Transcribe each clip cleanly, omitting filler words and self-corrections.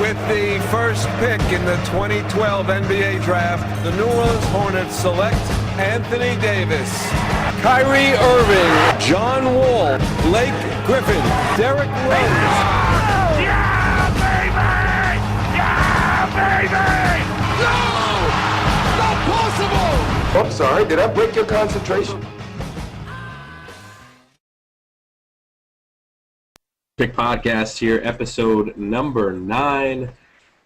With the first pick in the 2012 NBA Draft, the New Orleans Hornets select Anthony Davis, Kyrie Irving, John Wall, Blake Griffin, Derrick Rose. Yeah, baby! Yeah, baby! No! Not possible! Oh, sorry. Did I break your concentration? Pick Podcast here, episode number 9.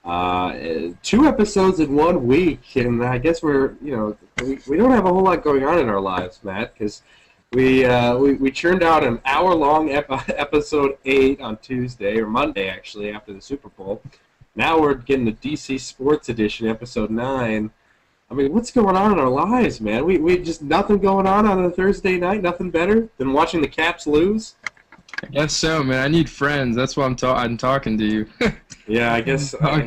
2 episodes in 1 week, and I guess we don't have a whole lot going on in our lives, Matt, because we churned out an hour-long episode 8 on Tuesday, or Monday, actually, after the Super Bowl. Now we're getting the DC Sports Edition, episode 9. I mean, what's going on in our lives, man? We just nothing going on a Thursday night, nothing better than watching the Caps lose? I guess so, man. I need friends. That's why I'm talking to you. Yeah, I guess. I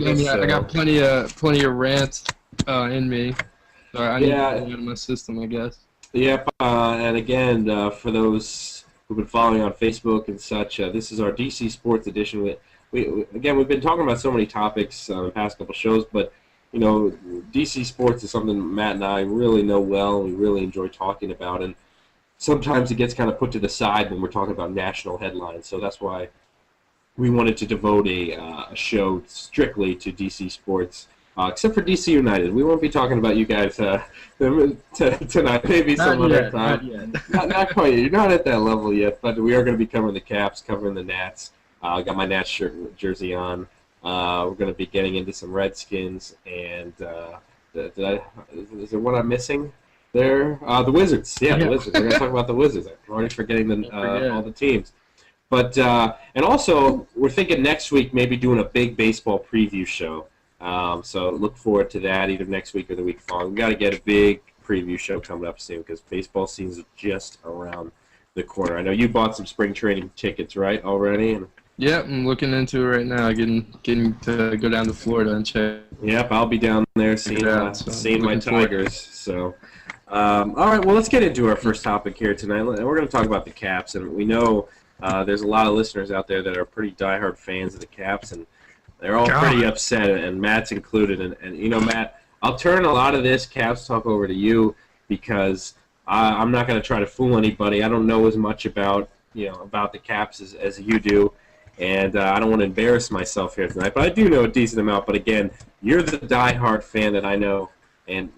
got plenty of rant in me. So I need to get it out of my system, I guess. Yep. And again, for those who've been following on Facebook and such, this is our DC Sports Edition. We've been talking about so many topics in the past couple shows, but DC Sports is something Matt and I really know well. We really enjoy talking about, and sometimes it gets kind of put to the side when we're talking about national headlines. So that's why we wanted to devote a show strictly to DC sports, except for DC United. We won't be talking about you guys tonight. Maybe some other time. Not quite. You're not at that level yet, but we are going to be covering the Caps, covering the Nats. I got my Nats jersey on. We're going to be getting into some Redskins, and is there one I'm missing? The Wizards. Yeah, the Wizards. We're going to talk about the Wizards. I'm already forgetting all the teams. But and also, we're thinking next week maybe doing a big baseball preview show. So look forward to that either next week or the week following. We've got to get a big preview show coming up soon because baseball season is just around the corner. I know you bought some spring training tickets, right, already? Yep, I'm looking into it right now, getting to go down to Florida and check. Yep, I'll be down there seeing my Tigers. So. All right, well, let's get into our first topic here tonight. We're going to talk about the Caps, and we know there's a lot of listeners out there that are pretty diehard fans of the Caps, and they're all pretty upset, and Matt's included. And Matt, I'll turn a lot of this Caps talk over to you because I'm not going to try to fool anybody. I don't know as much about the Caps as you do, and I don't want to embarrass myself here tonight, but I do know a decent amount. But again, you're the diehard fan that I know. And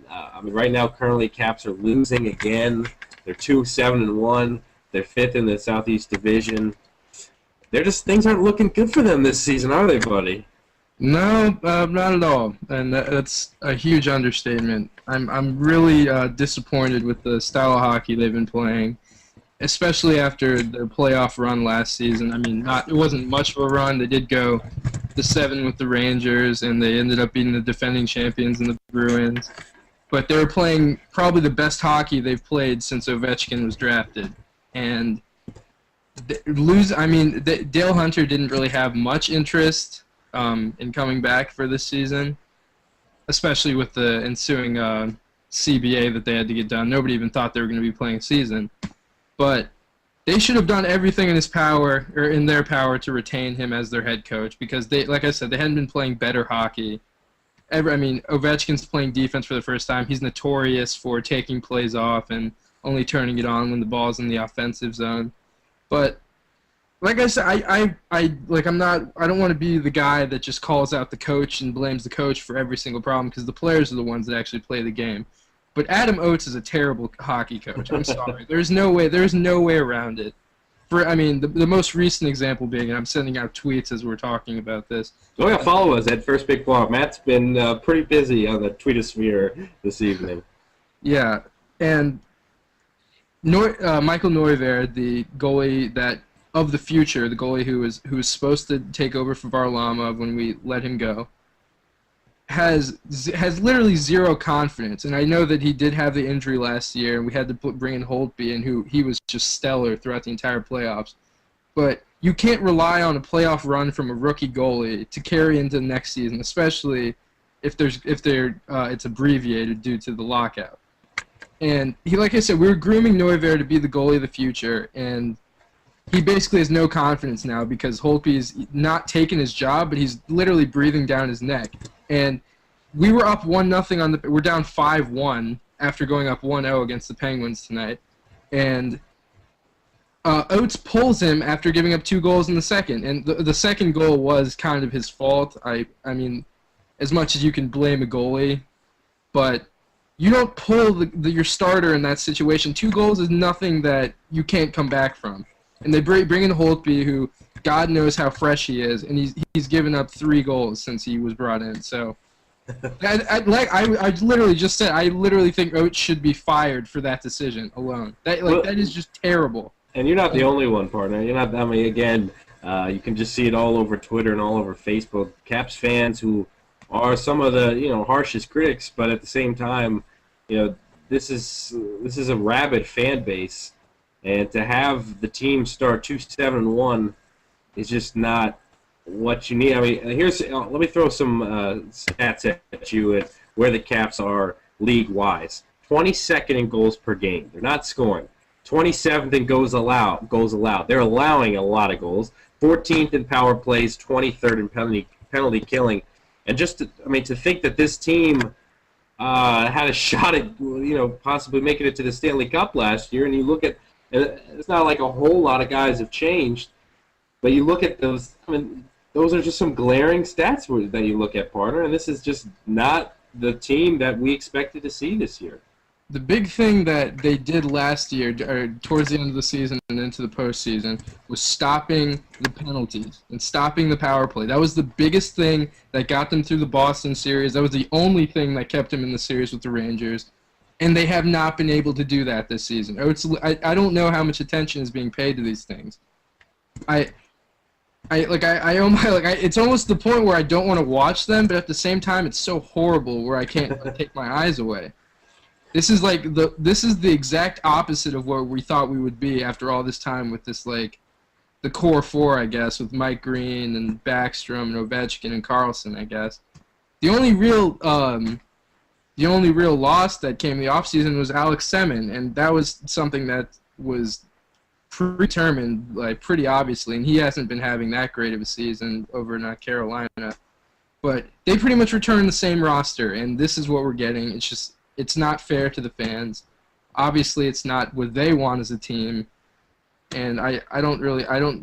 right now, currently, Caps are losing again. They're 2-7-1. They're 5th in the Southeast Division. Things aren't looking good for them this season, are they, buddy? No, not at all. And that's a huge understatement. I'm really disappointed with the style of hockey they've been playing, especially after their playoff run last season. I mean, it wasn't much of a run. They did go to 7 with the Rangers, and they ended up beating the defending champions in the Bruins. But they were playing probably the best hockey they've played since Ovechkin was drafted. And Dale Hunter didn't really have much interest in coming back for this season, especially with the ensuing CBA that they had to get done. Nobody even thought they were going to be playing a season. But they should have done everything in their power to retain him as their head coach because like I said, they hadn't been playing better hockey. Ovechkin's playing defense for the first time. He's notorious for taking plays off and only turning it on when the ball's in the offensive zone. But like I said, I don't want to be the guy that just calls out the coach and blames the coach for every single problem because the players are the ones that actually play the game. But Adam Oates is a terrible hockey coach. I'm sorry. There's no way around it. The most recent example being, and I'm sending out tweets as we're talking about this. Oh yeah, follow us at First Big Blog. Matt's been pretty busy on the tweetosphere this evening. Yeah, and Michael Neuvirth, the goalie of the future, the goalie who was supposed to take over for Varlamov when we let him go, has literally zero confidence. And I know that he did have the injury last year, and we had to bring in Holtby, and he was just stellar throughout the entire playoffs. But you can't rely on a playoff run from a rookie goalie to carry into the next season, especially if it's abbreviated due to the lockout. And like I said, we were grooming Neuvirth to be the goalie of the future, and he basically has no confidence now because Holtby's not taking his job, but he's literally breathing down his neck. And we were up 1-0 we're down 5-1 after going up 1-0 against the Penguins tonight. And Oates pulls him after giving up 2 goals in the second. And the second goal was kind of his fault. I mean, as much as you can blame a goalie, but you don't pull your starter in that situation. 2 goals is nothing that you can't come back from. And they bring in Holtby, who God knows how fresh he is, and he's given up 3 goals since he was brought in. So I literally just said I literally think Oates should be fired for that decision alone. That is just terrible. And you're not the only one, partner. You're not. I mean, again, you can just see it all over Twitter and all over Facebook. Caps fans who are some of the harshest critics, but at the same time, this is a rabid fan base, and to have the team start 2-7-1 is just not what you need. I mean, let me throw some stats at you at where the Caps are league-wise. 22nd in goals per game. They're not scoring. 27th in goals allowed. They're allowing a lot of goals. 14th in power plays. 23rd in penalty killing. And just to think that this team had a shot at possibly making it to the Stanley Cup last year, and you look at it's not like a whole lot of guys have changed, but you look at those. I mean, those are just some glaring stats that you look at, partner, and this is just not the team that we expected to see this year. The big thing that they did last year, or towards the end of the season and into the postseason, was stopping the penalties and stopping the power play. That was the biggest thing that got them through the Boston series. That was the only thing that kept them in the series with the Rangers. And they have not been able to do that this season. I don't know how much attention is being paid to these things. It's almost the point where I don't want to watch them, but at the same time, it's so horrible where I can't take my eyes away. This is the exact opposite of where we thought we would be after all this time with this the core 4, I guess, with Mike Green and Backstrom and Ovechkin and Carlson, I guess. The only real loss that came in the offseason was Alex Semin, and that was something that was predetermined, pretty obviously, and he hasn't been having that great of a season over in Carolina. But they pretty much returned the same roster, and this is what we're getting. It's not fair to the fans. Obviously, it's not what they want as a team, and I don't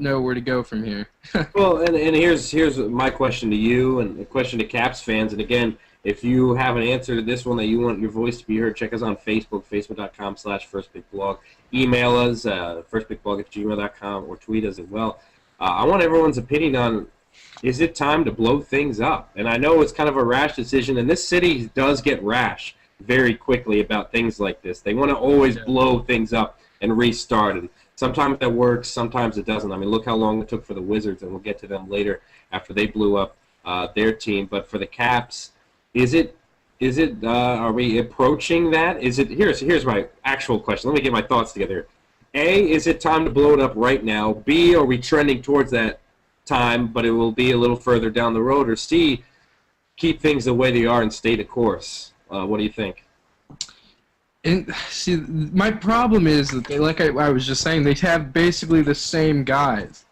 know where to go from here. Well, and here's my question to you, and a question to Caps fans. And again, if you have an answer to this one that you want your voice to be heard, check us on Facebook, facebook.com/firstpickblog. Email us, firstpickblog@gmail.com, or tweet us as well. I want everyone's opinion on, is it time to blow things up? And I know it's kind of a rash decision, and this city does get rash very quickly about things like this. They want to always blow things up and restart. And sometimes that works, sometimes it doesn't. I mean, look how long it took for the Wizards, and we'll get to them later after they blew up their team. But for the Caps, are we approaching that? Here's my actual question. Let me get my thoughts together. A, is it time to blow it up right now? B, are we trending towards that time, but it will be a little further down the road? Or C, keep things the way they are and stay the course? What do you think? And see, my problem is that they, like I was just saying, they have basically the same guys.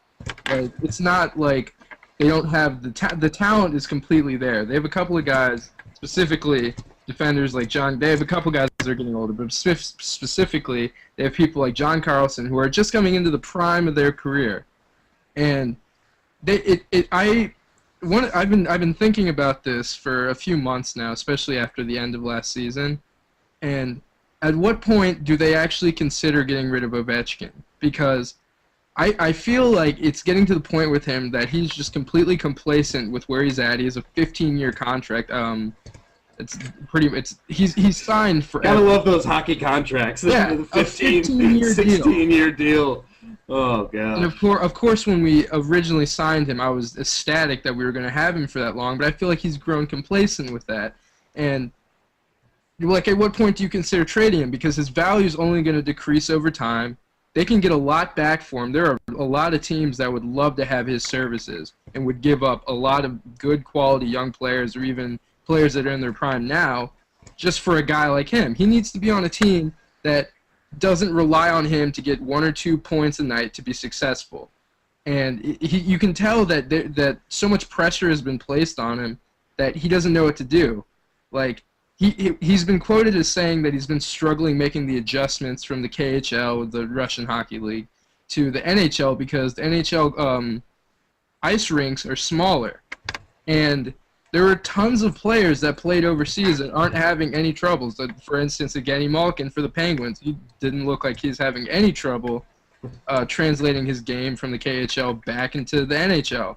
It's not like they don't have the talent is completely there. They have a couple of guys, specifically defenders like John. They have a couple guys that are getting older, but specifically they have people like John Carlson who are just coming into the prime of their career, and I've been thinking about this for a few months now, especially after the end of last season. And at what point do they actually consider getting rid of Ovechkin? Because I feel like it's getting to the point with him that he's just completely complacent with where he's at. He has a 15-year contract. He's signed for. Gotta love those hockey contracts. Yeah, a 16-year deal. Oh god. And of course, when we originally signed him, I was ecstatic that we were going to have him for that long. But I feel like he's grown complacent with that. And at what point do you consider trading him? Because his value is only going to decrease over time. They can get a lot back for him. There are a lot of teams that would love to have his services and would give up a lot of good quality young players, or even players that are in their prime now, just for a guy like him. He needs to be on a team that doesn't rely on him to get 1 or 2 points a night to be successful. And you can tell that that so much pressure has been placed on him that he doesn't know what to do. Like, he's been quoted as saying that he's been struggling making the adjustments from the KHL, the Russian Hockey League, to the NHL because the NHL ice rinks are smaller. And there are tons of players that played overseas that aren't having any troubles. Like, for instance, Evgeny Malkin for the Penguins, he didn't look like he's having any trouble translating his game from the KHL back into the NHL.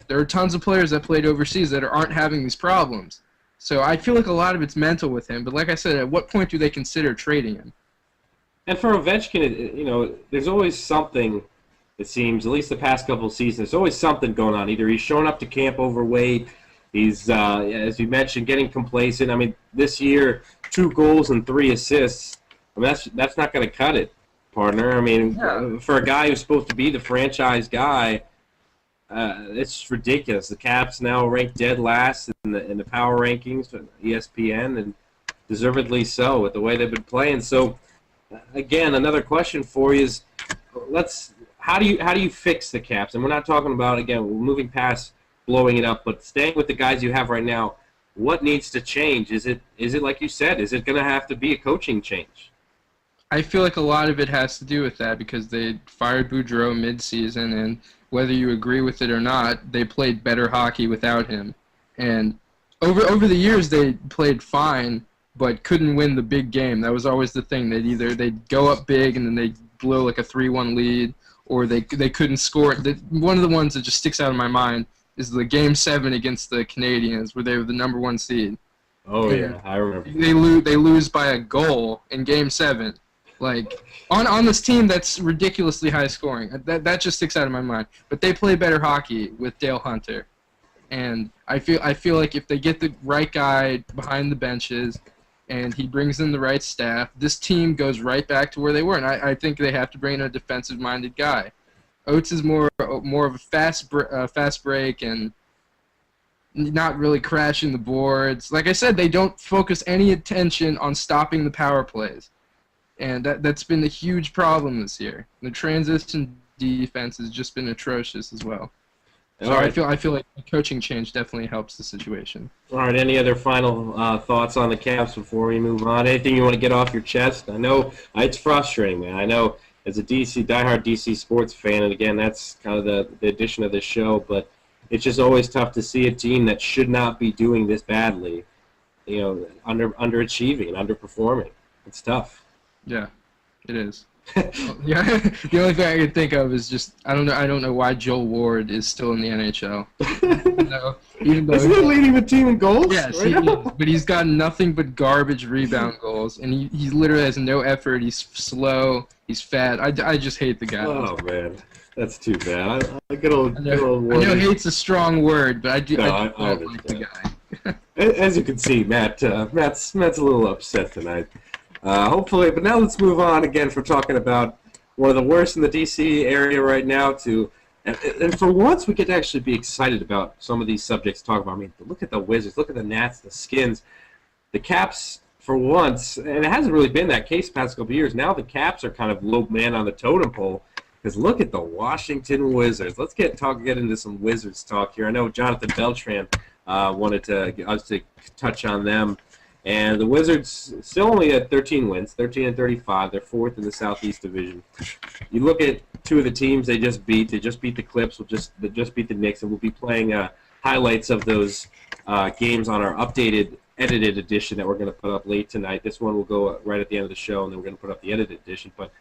There are tons of players that played overseas that aren't having these problems. So I feel like a lot of it's mental with him. But like I said, at what point do they consider trading him? And for Ovechkin, there's always something, it seems, at least the past couple of seasons, there's always something going on. Either he's showing up to camp overweight, he's, as you mentioned, getting complacent. I mean, this year, 2 goals and 3 assists. I mean, that's not going to cut it, partner. I mean, for a guy who's supposed to be the franchise guy, it's ridiculous. The Caps now ranked dead last in the power rankings for ESPN, and deservedly so with the way they've been playing. So, again, another question for you is, how do you fix the Caps? And we're not talking about, again, we're moving past blowing it up, but staying with the guys you have right now. What needs to change? Is it like you said? Is it going to have to be a coaching change? I feel like a lot of it has to do with that because they fired Boudreau mid-season, and whether you agree with it or not, they played better hockey without him. And over the years, they played fine, but couldn't win the big game. That was always the thing. They'd go up big and then they'd blow like a 3-1 lead, or they couldn't score. One of the ones that just sticks out of my mind is the Game 7 against the Canadiens, where they were the number 1 seed. Oh, yeah, I remember. They lose by a goal in Game 7. Like, on this team that's ridiculously high scoring. That just sticks out of my mind. But they play better hockey with Dale Hunter. And I feel like if they get the right guy behind the benches and he brings in the right staff, this team goes right back to where they were. And I think they have to bring in a defensive-minded guy. Oates is more of a fast break and not really crashing the boards. Like I said, they don't focus any attention on stopping the power plays. And that's been a huge problem this year. The transition defense has just been atrocious as well. So I feel like a coaching change definitely helps the situation. All right, any other final thoughts on the Caps before we move on? Anything you want to get off your chest? I know it's frustrating, man. I know as a diehard DC sports fan, and again, that's kind of the addition of this show, but it's just always tough to see a team that should not be doing this badly, underachieving and underperforming. It's tough. Yeah, it is. Yeah, the only thing I can think of is just I don't know why Joel Ward is still in the NHL. Even though Isn't he leading the team in goals? Yes, he is, but he's got nothing but garbage rebound goals, and he literally has no effort. He's slow. He's fat. I just hate the guy. Oh man, that's too bad. Good old I know hate's a strong word, but I don't like the guy. As you can see, Matt's a little upset tonight. Hopefully, but now let's move on again from talking about one of the worst in the D.C. area right now to, and for once we get to actually be excited about some of these subjects to talk about. I mean, look at the Wizards, look at the Nats, the Skins, the Caps for once, and it hasn't really been that case the past couple of years. Now the Caps are kind of low man on the totem pole because look at the Washington Wizards. Let's get into some Wizards talk here. I know Jonathan Beltran wanted us to touch on them. And the Wizards still only at 13 wins, 13-35. They're 4th in the Southeast Division. You look at 2 of the teams they just beat. They just beat the Clips. They just beat the Knicks, and we'll be playing highlights of those games on our updated, edited edition that we're going to put up late tonight. This one will go right at the end of the show, and then we're going to put up the edited edition. But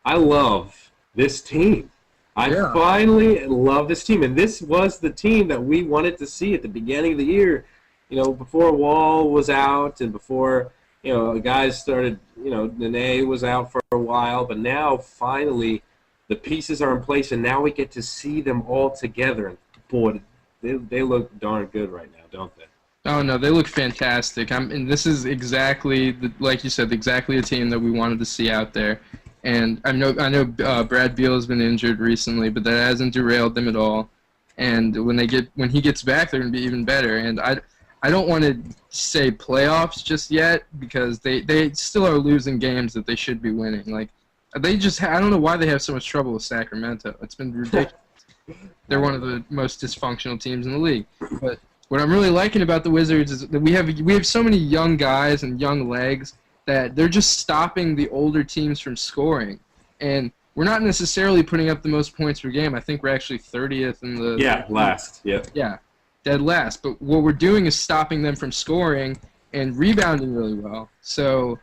I love this team. I finally love this team, and this was the team that we wanted to see at the beginning of the year. Before Wall was out and before, guys started, Nene was out for a while, but now finally the pieces are in place and now we get to see them all together. And boy, they look darn good right now, don't they? Oh, no, they look fantastic. And this is exactly, like you said, exactly the team that we wanted to see out there. And I know Brad Beal has been injured recently, but that hasn't derailed them at all. And when he gets back, they're going to be even better. And I don't want to say playoffs just yet because they still are losing games that they should be winning. Like they just I don't know why they have so much trouble with Sacramento. It's been ridiculous. They're one of the most dysfunctional teams in the league. But what I'm really liking about the Wizards is that we have so many young guys and young legs that they're just stopping the older teams from scoring. And we're not necessarily putting up the most points per game. I think we're actually 30th in the last. Yeah, dead last. But what we're doing is stopping them from scoring and rebounding really well. So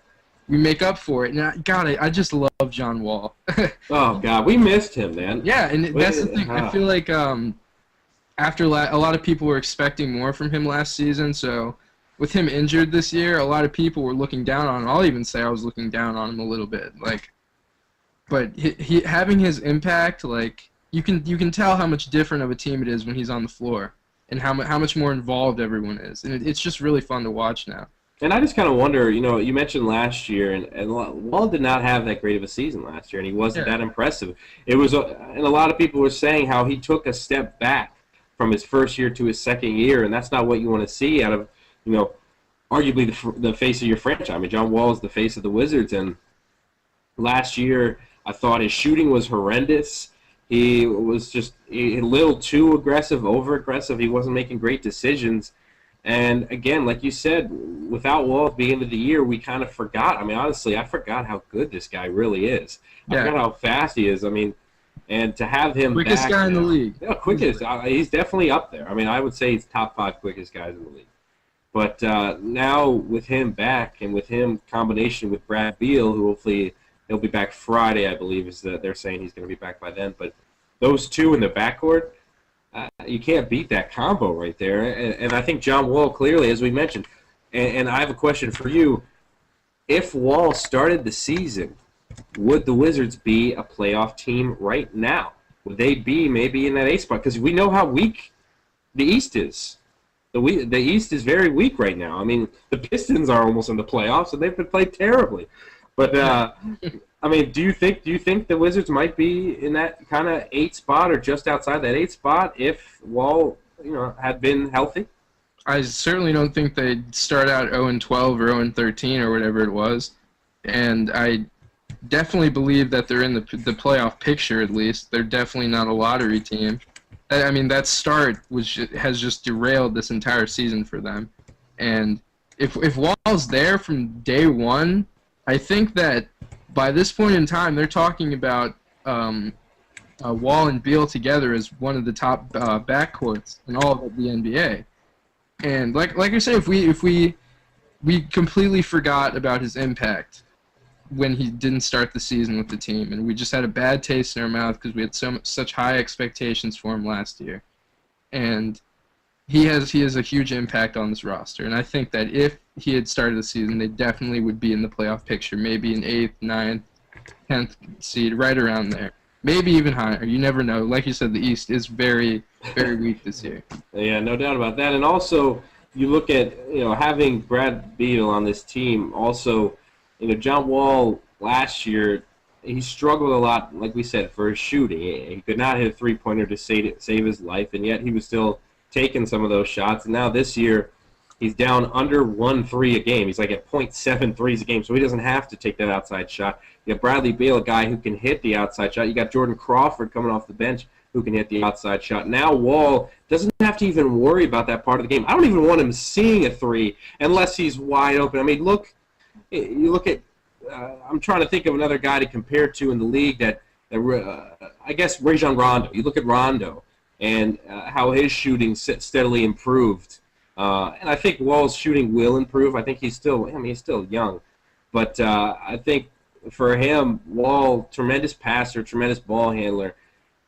we make up for it. And I just love John Wall. Oh God, we missed him, man. Yeah, and that's the thing. I feel like after a lot of people were expecting more from him last season. So with him injured this year, a lot of people were looking down on him. I'll even say I was looking down on him a little bit. But he having his impact, like you can tell how much different of a team it is when he's on the floor, and how much more involved everyone is, and it's just really fun to watch now. And I just kind of wonder, you mentioned last year, and Wall did not have that great of a season last year, and he wasn't that impressive. It was, and a lot of people were saying how he took a step back from his first year to his second year, and that's not what you want to see out of, arguably the face of your franchise. I mean, John Wall is the face of the Wizards, and last year I thought his shooting was horrendous. He was just a little too aggressive, over-aggressive. He wasn't making great decisions. And, again, like you said, without Wall at the end of the year, we kind of forgot. I mean, honestly, I forgot how good this guy really is. I forgot how fast he is. I mean, and to have him quickest back guy in the league. Yeah, quickest. He's definitely up there. I mean, I would say he's top 5 quickest guys in the league. But now with him back and with him combination with Brad Beal, who hopefully – he'll be back Friday, I believe, is that they're saying he's going to be back by then. But those two in the backcourt, you can't beat that combo right there. And I think John Wall clearly, as we mentioned, and I have a question for you. If Wall started the season, would the Wizards be a playoff team right now? Would they be maybe in that 8th spot? Because we know how weak the East is. The East is very weak right now. I mean, the Pistons are almost in the playoffs, and they've been played terribly. But I mean, do you think the Wizards might be in that kind of 8th spot or just outside that 8th spot if Wall, had been healthy? I certainly don't think they'd start out 0-12 or 0-13 or whatever it was, and I definitely believe that they're in the playoff picture at least. They're definitely not a lottery team. I mean, that start has just derailed this entire season for them, and if Wall's there from day one, I think that by this point in time, they're talking about Wall and Beal together as one of the top backcourts in all of the NBA. And like I said, if we completely forgot about his impact when he didn't start the season with the team, and we just had a bad taste in our mouth because we had such high expectations for him last year, and he has a huge impact on this roster, and I think that if he had started the season, they definitely would be in the playoff picture, maybe an 8th, 9th, 10th seed, right around there. Maybe even higher. You never know. Like you said, the East is very, very weak this year. Yeah, no doubt about that. And also, you look at, having Brad Beal on this team, also, John Wall last year, he struggled a lot, like we said, for his shooting. He could not hit a three-pointer to save his life, and yet he was still taking some of those shots. And now this year, he's down under 1-3 a game. He's like at 0.7 threes a game, so he doesn't have to take that outside shot. You got Bradley Beal, a guy who can hit the outside shot. You got Jordan Crawford coming off the bench who can hit the outside shot. Now Wall doesn't have to even worry about that part of the game. I don't even want him seeing a three unless he's wide open. I mean, you look at I'm trying to think of another guy to compare to in the league that I guess Rajon Rondo. You look at Rondo and how his shooting steadily improved. And I think Wall's shooting will improve. I think he's still young. But I think for him, Wall, tremendous passer, tremendous ball handler.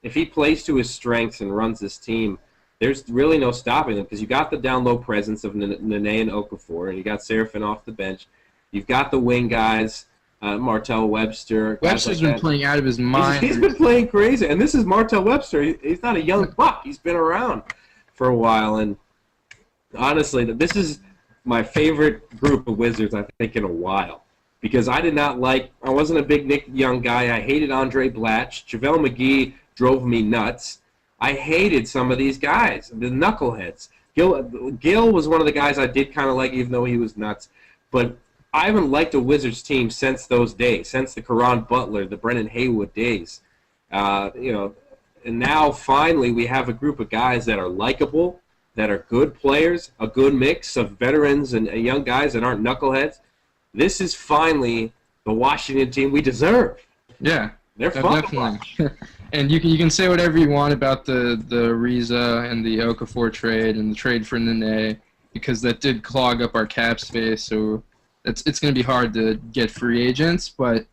If he plays to his strengths and runs this team, there's really no stopping him because you got the down-low presence of Nene and Okafor, and you got Serafin off the bench. You've got the wing guys, Martell Webster. Webster's been playing out of his mind. He's been playing crazy. And this is Martell Webster. He's not a young buck. He's been around for a while. And honestly, this is my favorite group of Wizards, I think, in a while. Because I wasn't a big Nick Young guy. I hated Andre Blatch. JaVale McGee drove me nuts. I hated some of these guys, the knuckleheads. Gil was one of the guys I did kind of like, even though he was nuts. But I haven't liked a Wizards team since those days, since the Caron Butler, the Brennan Haywood days. And now finally we have a group of guys that are likable, that are good players, a good mix of veterans and young guys that aren't knuckleheads. This is finally the Washington team we deserve. Yeah, they're fun. definitely. And you can say whatever you want about the Ariza and the Okafor trade and the trade for Nene, because that did clog up our cap space. So it's going to be hard to get free agents. But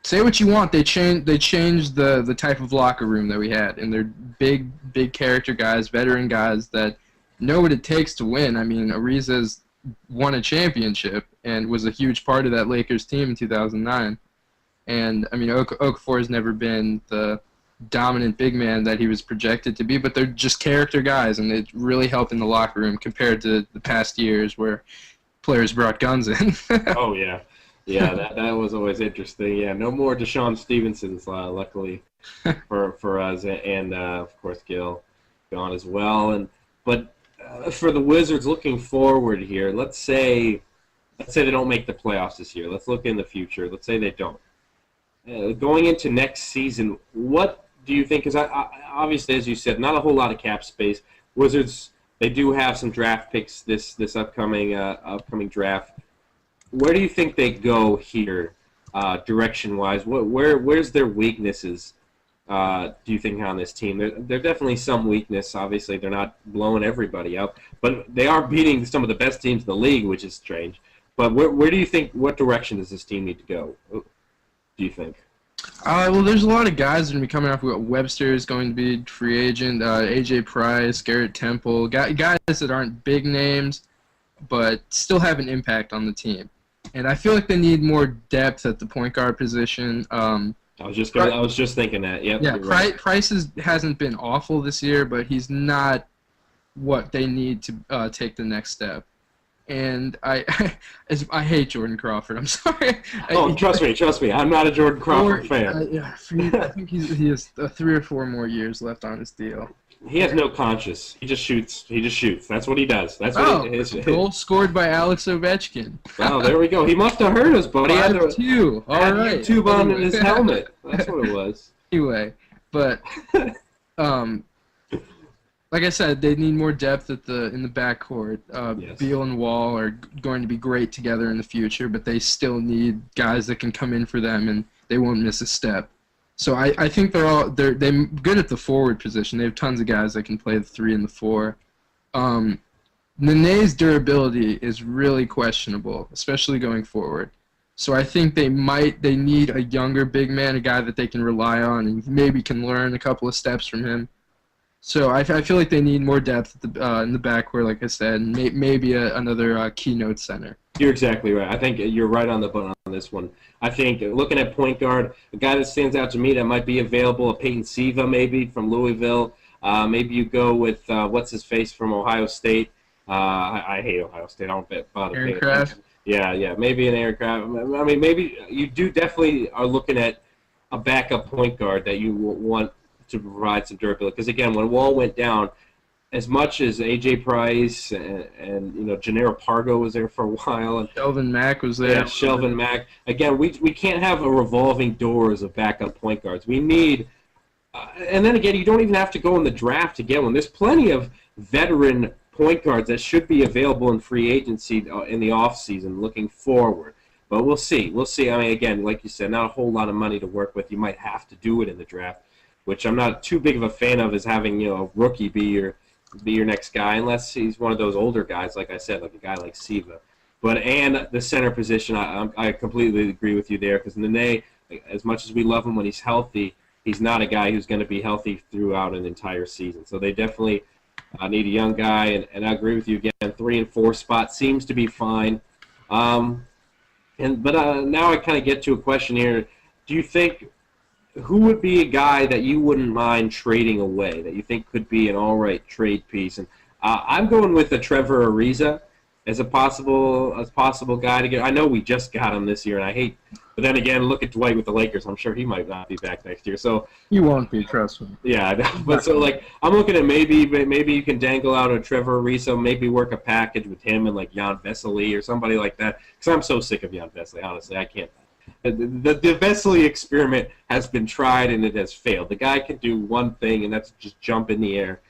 say what you want, they changed the type of locker room that we had, and they're big character guys, veteran guys that know what it takes to win. I mean, Ariza's won a championship and was a huge part of that Lakers team in 2009. And I mean, Okafor has never been the dominant big man that he was projected to be, but they're just character guys, and it really helped in the locker room compared to the past years where players brought guns in. Oh yeah, that was always interesting. Yeah, no more Deshaun Stevensons, luckily for us, and of course Gil gone as well. But for the Wizards looking forward here, let's say they don't make the playoffs this year. Let's look in the future. Let's say they don't. Going into next season, what do you think? Because obviously, as you said, not a whole lot of cap space. Wizards, they do have some draft picks this upcoming draft. Where do you think they go here, direction-wise? Where's their weaknesses? Do you think on this team? There definitely some weakness. Obviously, they're not blowing everybody out, but they are beating some of the best teams in the league, which is strange. But where do you think? What direction does this team need to go? Do you think? Well, there's a lot of guys that are going to be coming up. Webster is going to be free agent. AJ Price, Garrett Temple, guys that aren't big names, but still have an impact on the team. And I feel like they need more depth at the point guard position. I was just thinking that. Yep, yeah, right. Price hasn't been awful this year, but he's not what they need to take the next step. And I hate Jordan Crawford. I'm sorry. Oh, trust me. I'm not a Jordan Crawford fan. I think he has 3 or 4 more years left on his deal. He has no conscience. He just shoots. That's what he does. That's what goal scored by Alex Ovechkin. Oh, there we go. He must have hurt us, buddy. 5-2. All right. Tube on in his helmet. That's what it was. Anyway, but like I said, they need more depth in the backcourt. Yes. Beal and Wall are going to be great together in the future, but they still need guys that can come in for them, and they won't miss a step. So I think they're good at the forward position. They have tons of guys that can play the 3 and the 4. Nene's durability is really questionable, especially going forward. So I think they need a younger big man, a guy that they can rely on, and maybe can learn a couple of steps from him. So I feel like they need more depth in the backcourt, like I said, and maybe another keynote center. You're exactly right. I think you're right on the button on this one. I think looking at point guard, a guy that stands out to me that might be available, a Peyton Siva maybe from Louisville. Maybe you go with what's-his-face from Ohio State. I hate Ohio State. I don't bother paying attention. Yeah, maybe an Aaron Craft. I mean, maybe you definitely are looking at a backup point guard that you want to provide some durability. Because, again, when Wall went down, as much as A.J. Price and Gennaro Pargo was there for a while. And Shelvin Mack was there. Yeah, Shelvin Mack. Again, we can't have a revolving doors of backup point guards. We need and then, again, you don't even have to go in the draft to get one. There's plenty of veteran point guards that should be available in free agency in the offseason looking forward. But we'll see. I mean, again, like you said, not a whole lot of money to work with. You might have to do it in the draft, which I'm not too big of a fan of, is having a rookie be your next guy, unless he's one of those older guys, like I said, like a guy like Siva. And the center position, I completely agree with you there, because Nene, as much as we love him when he's healthy, he's not a guy who's going to be healthy throughout an entire season. So they definitely need a young guy, and I agree with you again. 3 and 4 spot seems to be fine. But now I kind of get to a question here. Do you think who would be a guy that you wouldn't mind trading away, that you think could be an all right trade piece? And I'm going with the Trevor Ariza. as a possible guy to get. I know we just got him this year, and I hate. But then again, look at Dwight with the Lakers. I'm sure he might not be back next year. So You won't be, trust me. yeah, I know. But so like I'm looking at maybe you can dangle out a Trevor Ariza, maybe work a package with him and like Jan Vesely or somebody like that. Because I'm so sick of Jan Vesely. Honestly, I can't. The Vesely experiment has been tried and it has failed. The guy can do one thing, and that's just jump in the air.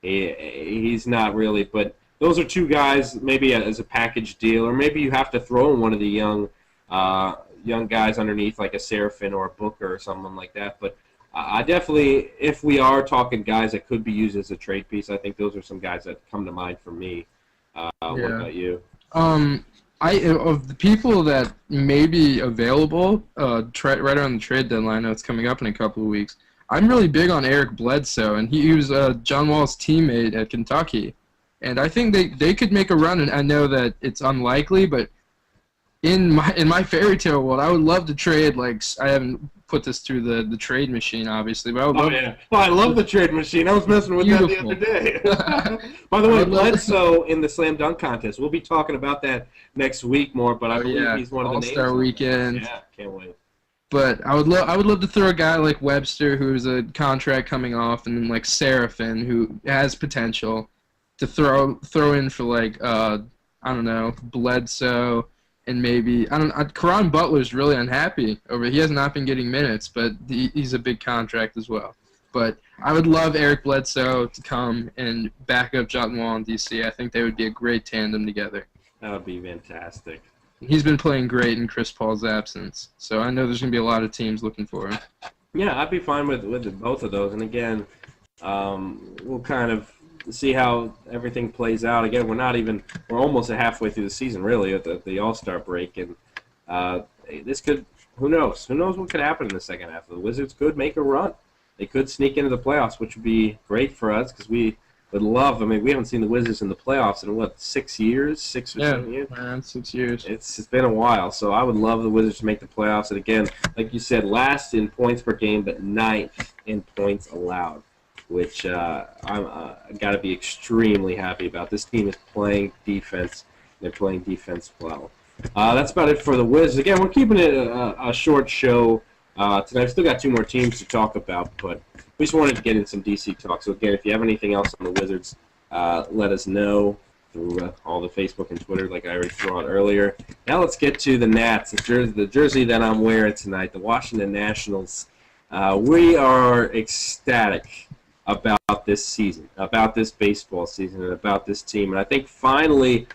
He's not really, but those are two guys maybe as a package deal, or maybe you have to throw in one of the young guys underneath, like a Seraphin or a Booker or someone like that. But I definitely, if we are talking guys that could be used as a trade piece, I think those are some guys that come to mind for me. What about you? Of the people that may be available right around the trade deadline, I know it's coming up in a couple of weeks, I'm really big on Eric Bledsoe, and he was John Wall's teammate at Kentucky. And I think they could make a run, and I know that it's unlikely, but in my fairy tale world, I would love to trade, like, I haven't put this through the trade machine, obviously, but I would love I love the trade machine. I was messing with that the other day. By the way, Bledsoe in the slam dunk contest. We'll be talking about that next week more, but I believe he's one of the names. All-Star Weekend. Yeah, can't wait. But I would love to throw a guy like Webster, who's a contract coming off, and then like Seraphin, who has potential, to throw in for like I don't know, Bledsoe, and maybe Caron Butler's really unhappy over. He has not been getting minutes, but he's a big contract as well. But I would love Eric Bledsoe to come and back up John Wall in DC. I think they would be a great tandem together. That would be fantastic. He's been playing great in Chris Paul's absence, so I know there's going to be a lot of teams looking for him. Yeah, I'd be fine with both of those. And again, we'll kind of see how everything plays out. Again, we're almost halfway through the season, really, at the All-Star break, and this could, who knows what could happen in the second half. The Wizards could make a run. They could sneak into the playoffs, which would be great for us because we would love. I mean, we haven't seen the Wizards in the playoffs in 6 years, 6 or 7 years. Yeah, 6 years. It's been a while, so I would love the Wizards to make the playoffs. And again, like you said, last in points per game, but 9th in points allowed, which I'm got to be extremely happy about. This team is playing defense. They're playing defense well. That's about it for the Wizards. Again, we're keeping it a short show tonight. We've still got 2 more teams to talk about, but we just wanted to get in some DC talk. So again, if you have anything else on the Wizards, let us know through all the Facebook and Twitter, like I already threw out earlier. Now let's get to the Nats, the jersey that I'm wearing tonight, the Washington Nationals. We are ecstatic about this season, about this baseball season, and about this team. And I think finally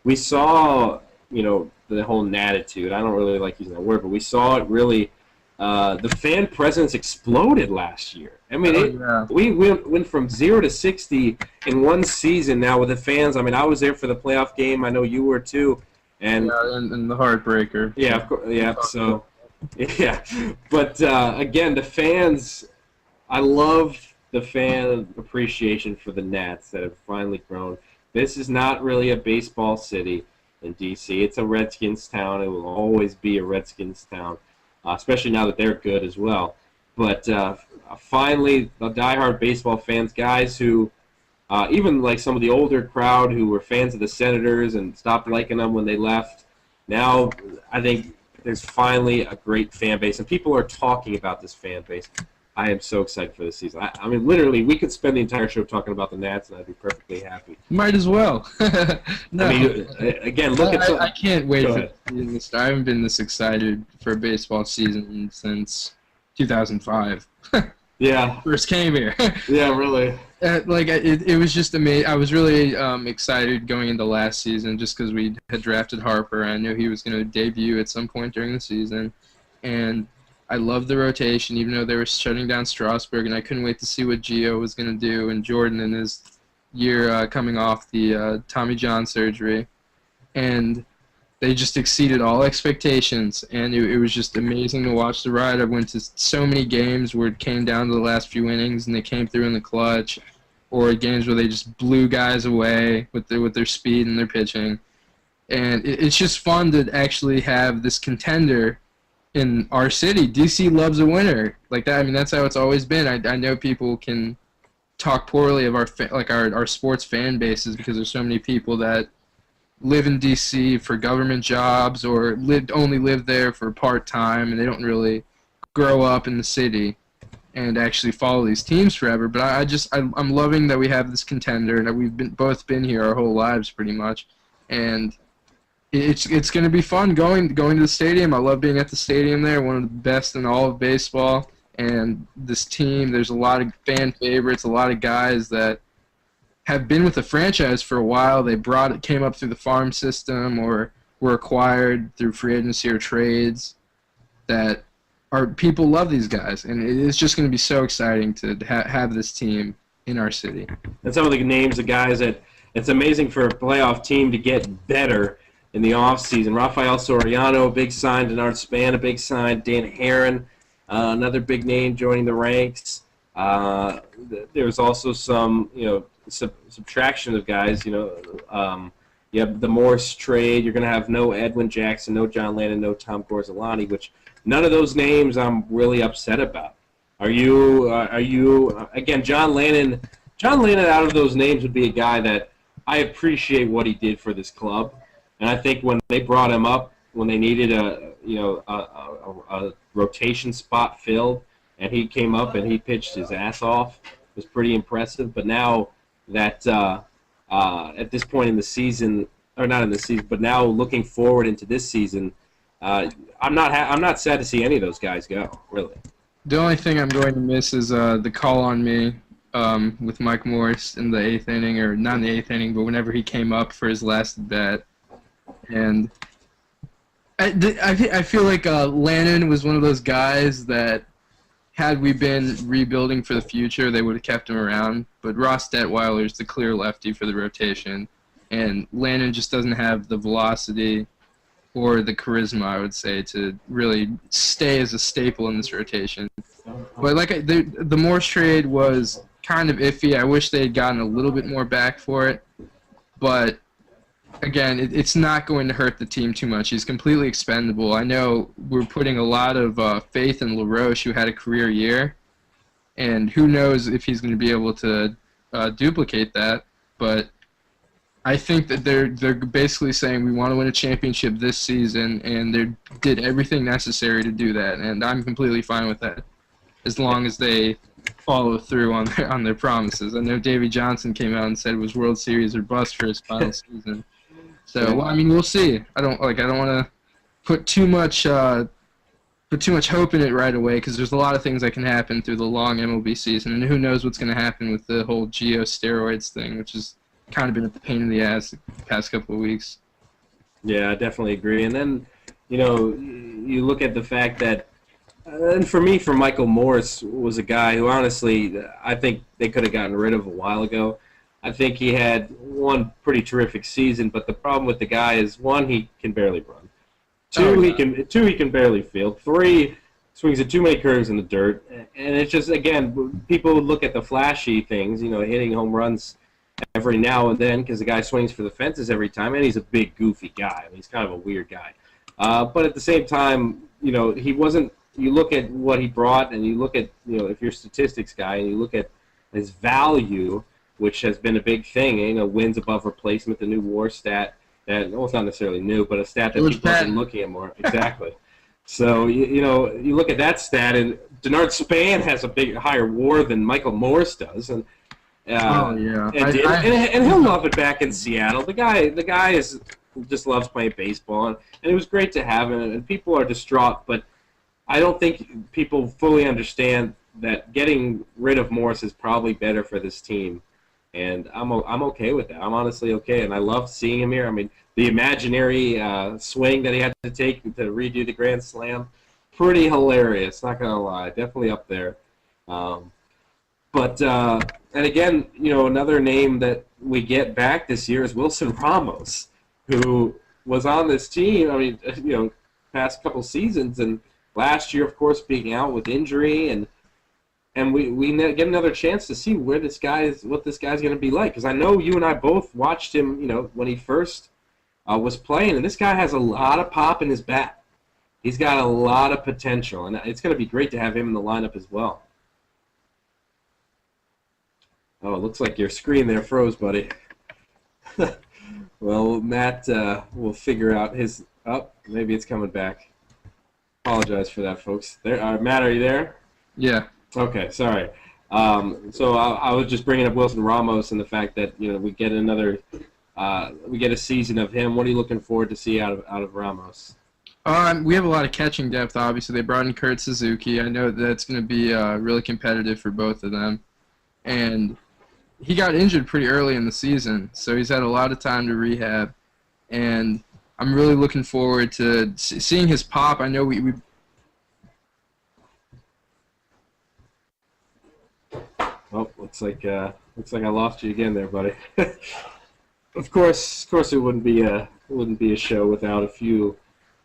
we saw, the whole natitude. I don't really like using that word, but we saw it really. The fan presence exploded last year. I mean, we went from 0 to 60 in one season now with the fans. I mean, I was there for the playoff game. I know you were too. And the heartbreaker. Yeah, of course. Yeah. So, yeah. But again, the fans. I love the fan appreciation for the Nats that have finally grown. This is not really a baseball city in D.C. It's a Redskins town. It will always be a Redskins town. Especially now that they're good as well. But finally, the diehard baseball fans, guys who, even like some of the older crowd who were fans of the Senators and stopped liking them when they left, now I think there's finally a great fan base, and people are talking about this fan base. I am so excited for this season. I mean, literally, we could spend the entire show talking about the Nats, and I'd be perfectly happy. Might as well. No. I mean, again, look at. I can't wait for the season to start. I haven't been this excited for a baseball season since 2005. Yeah. First came here. Yeah, really. It was just amazing. I was really excited going into last season just because we had drafted Harper. I knew he was going to debut at some point during the season, and I loved the rotation, even though they were shutting down Strasburg, and I couldn't wait to see what Gio was going to do, and Jordan in his year coming off the Tommy John surgery. And they just exceeded all expectations, and it was just amazing to watch the ride. I went to so many games where it came down to the last few innings, and they came through in the clutch, or games where they just blew guys away with their speed and their pitching. And it's just fun to actually have this contender in our city. DC loves a winner like that. I mean, that's how it's always been. I know people can talk poorly of our sports fan bases because there's so many people that live in D.C. for government jobs or only live there for part-time, and they don't really grow up in the city and actually follow these teams forever. But I'm loving that we have this contender, and that we've both been here our whole lives pretty much, and it's going to be fun going to the stadium. I love being at the stadium there, one of the best in all of baseball. And this team, there's a lot of fan favorites, a lot of guys that have been with the franchise for a while. They came up through the farm system or were acquired through free agency or trades. People love these guys, and it's just going to be so exciting to have this team in our city. And some of the names of guys that it's amazing for a playoff team to get better in the offseason. Rafael Soriano, a big sign. Denard Span, a big sign. Dan Herron, another big name joining the ranks. There's also some, subtraction of guys. You have the Morse trade. You're going to have no Edwin Jackson, no John Lannon, no Tom Gorzolani, which none of those names I'm really upset about. Are you again, John Lannon? John Lannon, out of those names, would be a guy that I appreciate what he did for this club, and I think when they brought him up, when they needed a rotation spot filled, and he came up and he pitched his ass off, it was pretty impressive. But now that at this point in the season, or not in the season, but now looking forward into this season, I'm not sad to see any of those guys go, really. The only thing I'm going to miss is the call on me with Mike Morse in the 8th inning, or not in the 8th inning, but whenever he came up for his last at bat. And I feel like Lannon was one of those guys that, had we been rebuilding for the future, they would have kept him around. But Ross Detweiler is the clear lefty for the rotation, and Lannon just doesn't have the velocity or the charisma, I would say, to really stay as a staple in this rotation. But the Morse trade was kind of iffy. I wish they had gotten a little bit more back for it. But again, it's not going to hurt the team too much. He's completely expendable. I know we're putting a lot of faith in LaRoche, who had a career year, and who knows if he's going to be able to duplicate that. But I think that they're basically saying we want to win a championship this season, and they did everything necessary to do that, and I'm completely fine with that, as long as they follow through on their promises. I know Davey Johnson came out and said it was World Series or bust for his final season. So we'll see. I don't want to put too much hope in it right away, because there's a lot of things that can happen through the long MLB season, and who knows what's going to happen with the whole steroids thing, which is kind of been a pain in the ass the past couple of weeks. Yeah, I definitely agree. And then, you look at the fact that, and for me, Michael Morse was a guy who, honestly, I think they could have gotten rid of a while ago. I think he had one pretty terrific season, but the problem with the guy is, one, he can barely run. Two, he can barely field. Three, swings at too many curves in the dirt. And it's just, again, people look at the flashy things, hitting home runs every now and then, because the guy swings for the fences every time, and he's a big, goofy guy. I mean, he's kind of a weird guy. But at the same time, he wasn't. You look at what he brought, and you look at, if you're a statistics guy, and you look at his value, which has been a big thing, wins above replacement, the new WAR stat. That, well, it's not necessarily new, but a stat that people have been looking at more. Exactly. So, you look at that stat, and Denard Span has a higher WAR than Michael Morse does, and and he'll love it back in Seattle. The guy just loves playing baseball, and it was great to have him. And people are distraught, but I don't think people fully understand that getting rid of Morse is probably better for this team, and I'm okay with that. I'm honestly okay, and I love seeing him here. I mean, the imaginary swing that he had to take to redo the Grand Slam, pretty hilarious. Not gonna lie, definitely up there. And again, another name that we get back this year is Wilson Ramos, who was on this team, past couple seasons, and last year, of course, being out with injury, and we get another chance to see what this guy's going to be like. Because I know you and I both watched him, when he first was playing, and this guy has a lot of pop in his bat. He's got a lot of potential, and it's going to be great to have him in the lineup as well. Oh, it looks like your screen there froze, buddy. Well, Matt will figure out his. Oh, maybe it's coming back. Apologize for that, folks. There, Matt, are you there? Yeah. Okay, sorry. So I was just bringing up Wilson Ramos and the fact that we get a season of him. What are you looking forward to see out of Ramos? We have a lot of catching depth, obviously. They brought in Kurt Suzuki. I know that's going to be really competitive for both of them. And he got injured pretty early in the season, so he's had a lot of time to rehab. And I'm really looking forward to seeing his pop. I know we Oh, looks like I lost you again there, buddy. Of course, it wouldn't be a show without a few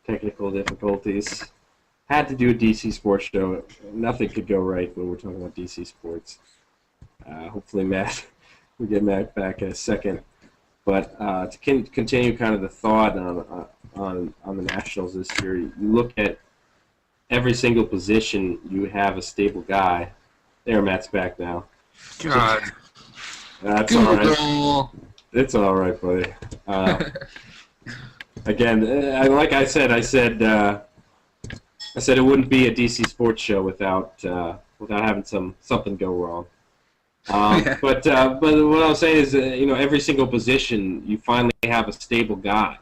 technical difficulties. Had to do a DC sports show. Nothing could go right when we're talking about DC sports. Hopefully, we'll get Matt back in a second. But to continue kind of the thought on the Nationals this year, you look at every single position, you have a stable guy. There, Matt's back now. God. That's all right. It's all right, buddy. Again, like I said it wouldn't be a DC sports show without having something go wrong. But what I was saying is, every single position you finally have a stable guy.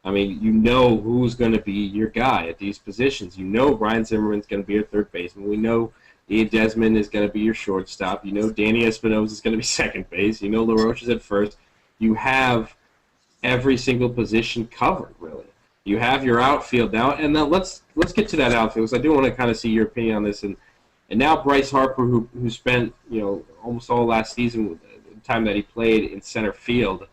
I mean, who's going to be your guy at these positions. Brian Zimmerman's going to be your third baseman. We know Ian Desmond is going to be your shortstop. Danny Espinosa is going to be second base. LaRoche is at first. You have every single position covered, really. You have your outfield now, and now let's get to that outfield, because I do want to kind of see your opinion on this. And now Bryce Harper, who spent almost all last season, the time that he played in center field,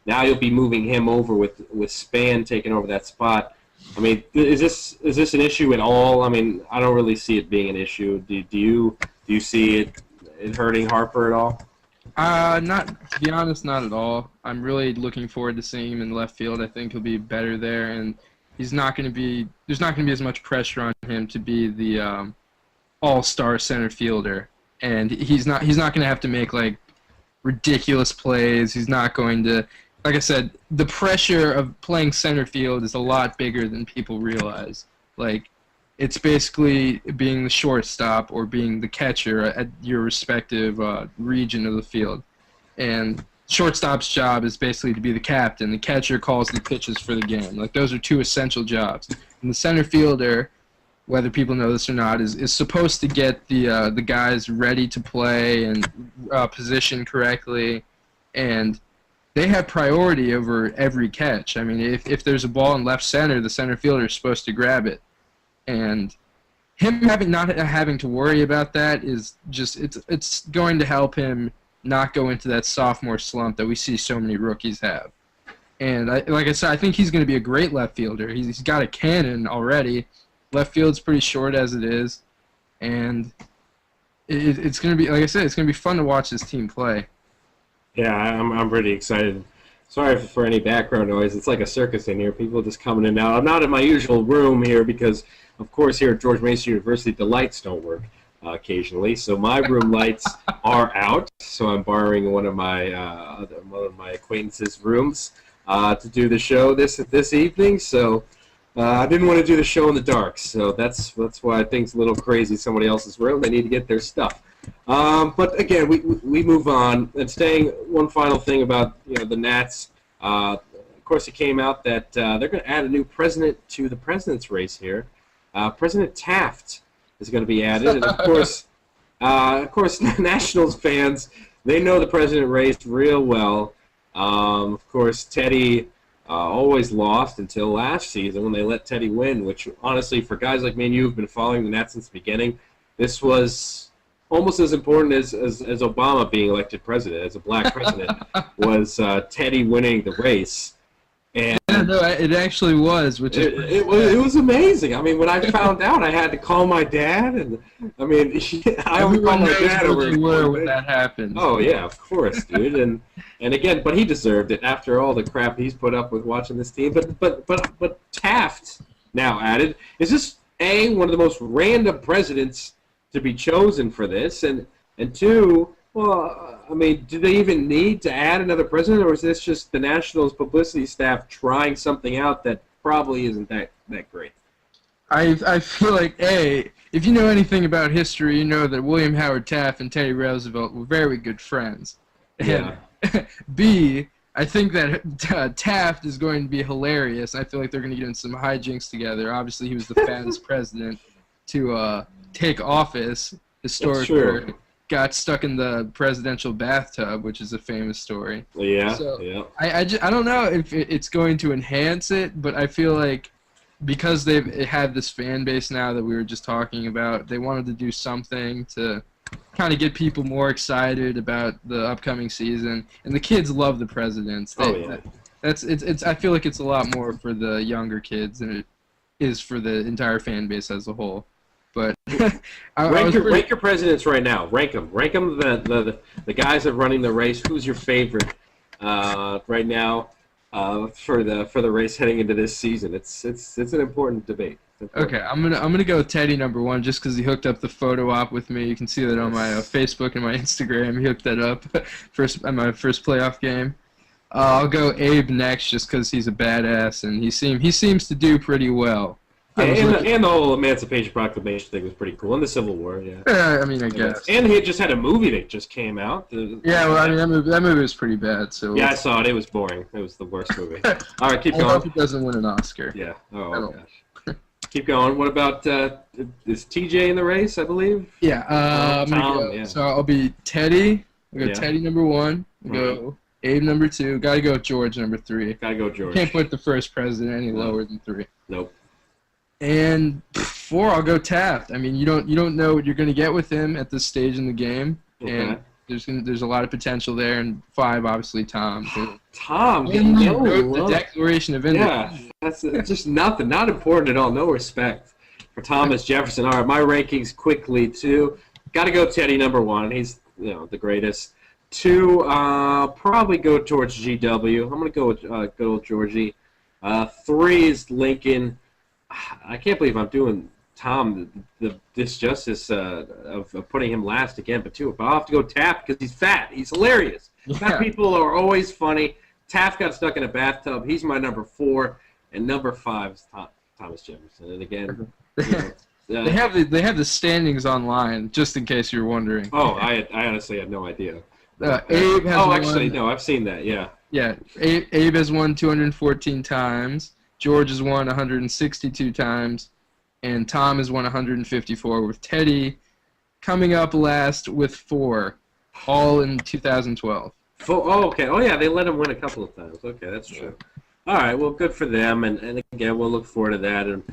now you'll be moving him over with Span taking over that spot. I mean, is this an issue at all? I mean, I don't really see it being an issue. Do you see it hurting Harper at all? To be honest, not at all. I'm really looking forward to seeing him in left field. I think he'll be better there, and there's not going to be as much pressure on him to be the all-star center fielder, and he's not going to have to make like ridiculous plays. He's not going to, like I said, the pressure of playing center field is a lot bigger than people realize. Like, it's basically being the shortstop or being the catcher at your respective region of the field. And shortstop's job is basically to be the captain. The catcher calls the pitches for the game. Like, those are two essential jobs. And the center fielder, whether people know this or not, is supposed to get the guys ready to play and position correctly. And they have priority over every catch. I mean, if there's a ball in left center, the center fielder is supposed to grab it. And him not having to worry about that is just it's going to help him not go into that sophomore slump that we see so many rookies have. And like I said, I think he's going to be a great left fielder. He's got a cannon already. Left field's pretty short as it is, and it's going to be, like I said, it's going to be fun to watch this team play. Yeah, I'm pretty excited. Sorry for any background noise. It's like a circus in here. People just coming in and out. I'm not in my usual room here because, of course, here at George Mason University, the lights don't work occasionally. So my room lights are out. So I'm borrowing one of my acquaintances' rooms to do the show this evening. So I didn't want to do the show in the dark. So that's why things a little crazy. Somebody else's room. They need to get their stuff. But again, we move on. And saying one final thing about the Nats. Of course, it came out that they're going to add a new president to the president's race here. President Taft is going to be added, and of course, Nationals fans, they know the president race real well. Of course, Teddy always lost until last season when they let Teddy win. Which, honestly, for guys like me and you who've been following the Nats since the beginning, this was almost as important as Obama being elected president, as a black president, was Teddy winning the race. And Yeah, no, it actually was, which is it was amazing. I mean, when I found out, I had to call my dad, and I mean, I only called my dad over. You were when that happened. Oh yeah, of course, dude. And again, but he deserved it after all the crap he's put up with watching this team. But Taft now added, is this one of the most random presidents to be chosen for this, and two, well, I mean, do they even need to add another president, or is this just the Nationals publicity staff trying something out that probably isn't that great? I feel like, A, if you know anything about history, you know that William Howard Taft and Teddy Roosevelt were very good friends. Yeah. And B, I think that Taft is going to be hilarious. I feel like they're going to get in some hijinks together. Obviously, he was the fattest president to take office historically. Got stuck in the presidential bathtub, which is a famous story. Yeah, So yeah. I don't know if it's going to enhance it, but I feel like because they've had this fan base now that we were just talking about, they wanted to do something to kind of get people more excited about the upcoming season. And the kids love the presidents. It's I feel like it's a lot more for the younger kids than it is for the entire fan base as a whole. But rank your presidents right now. Rank them. The guys that are running the race. Who's your favorite right now for the race heading into this season? It's an important debate. Okay, I'm gonna go with Teddy number one just because he hooked up the photo op with me. You can see that on my Facebook and my Instagram. He hooked that up at my first playoff game. I'll go Abe next just because he's a badass and he seems to do pretty well. And the whole Emancipation Proclamation thing was pretty cool, and the Civil War, yeah. I mean, I guess. And he had just had a movie that just came out. Yeah, well, I mean, that movie was pretty bad. So yeah, I saw it. It was boring. It was the worst movie. All right, keep going. I hope it doesn't win an Oscar. Yeah. Oh gosh. Keep going. What about is TJ in the race? I believe. Yeah. Tom. Yeah. So I'll be Teddy. I'll go Yeah. Teddy number one. I'll go Abe number two. Got to go George number three. Gotta go George. Can't put the first president any lower than three. Nope. And four, I'll go Taft. I mean, you don't know what you're going to get with him at this stage in the game, and there's a lot of potential there. And five, obviously, Tom. Tom, the Declaration of Independence. Yeah, that's just nothing. Not important at all. No respect for Thomas Jefferson. All right, my rankings quickly too. Got to go Teddy number one. He's the greatest. Two, probably go towards GW. I'm gonna go with good old Georgie. Three is Lincoln. I can't believe I'm doing Tom the disjustice of putting him last again. But I'll have to go Taft because he's fat. He's hilarious. Yeah. Fat people are always funny. Taft got stuck in a bathtub. He's my number four, and number five is Thomas Jefferson. And again, they have the standings online just in case you're wondering. Oh, I honestly had no idea. Abe has actually, no, I've seen that. Yeah. Yeah, Abe has won 214 times. George has won 162 times, and Tom has won 154, with Teddy coming up last with 4, all in 2012. Oh, okay. Oh, yeah, they let him win a couple of times. Okay, that's true. All right, well, good for them, and again, we'll look forward to that. And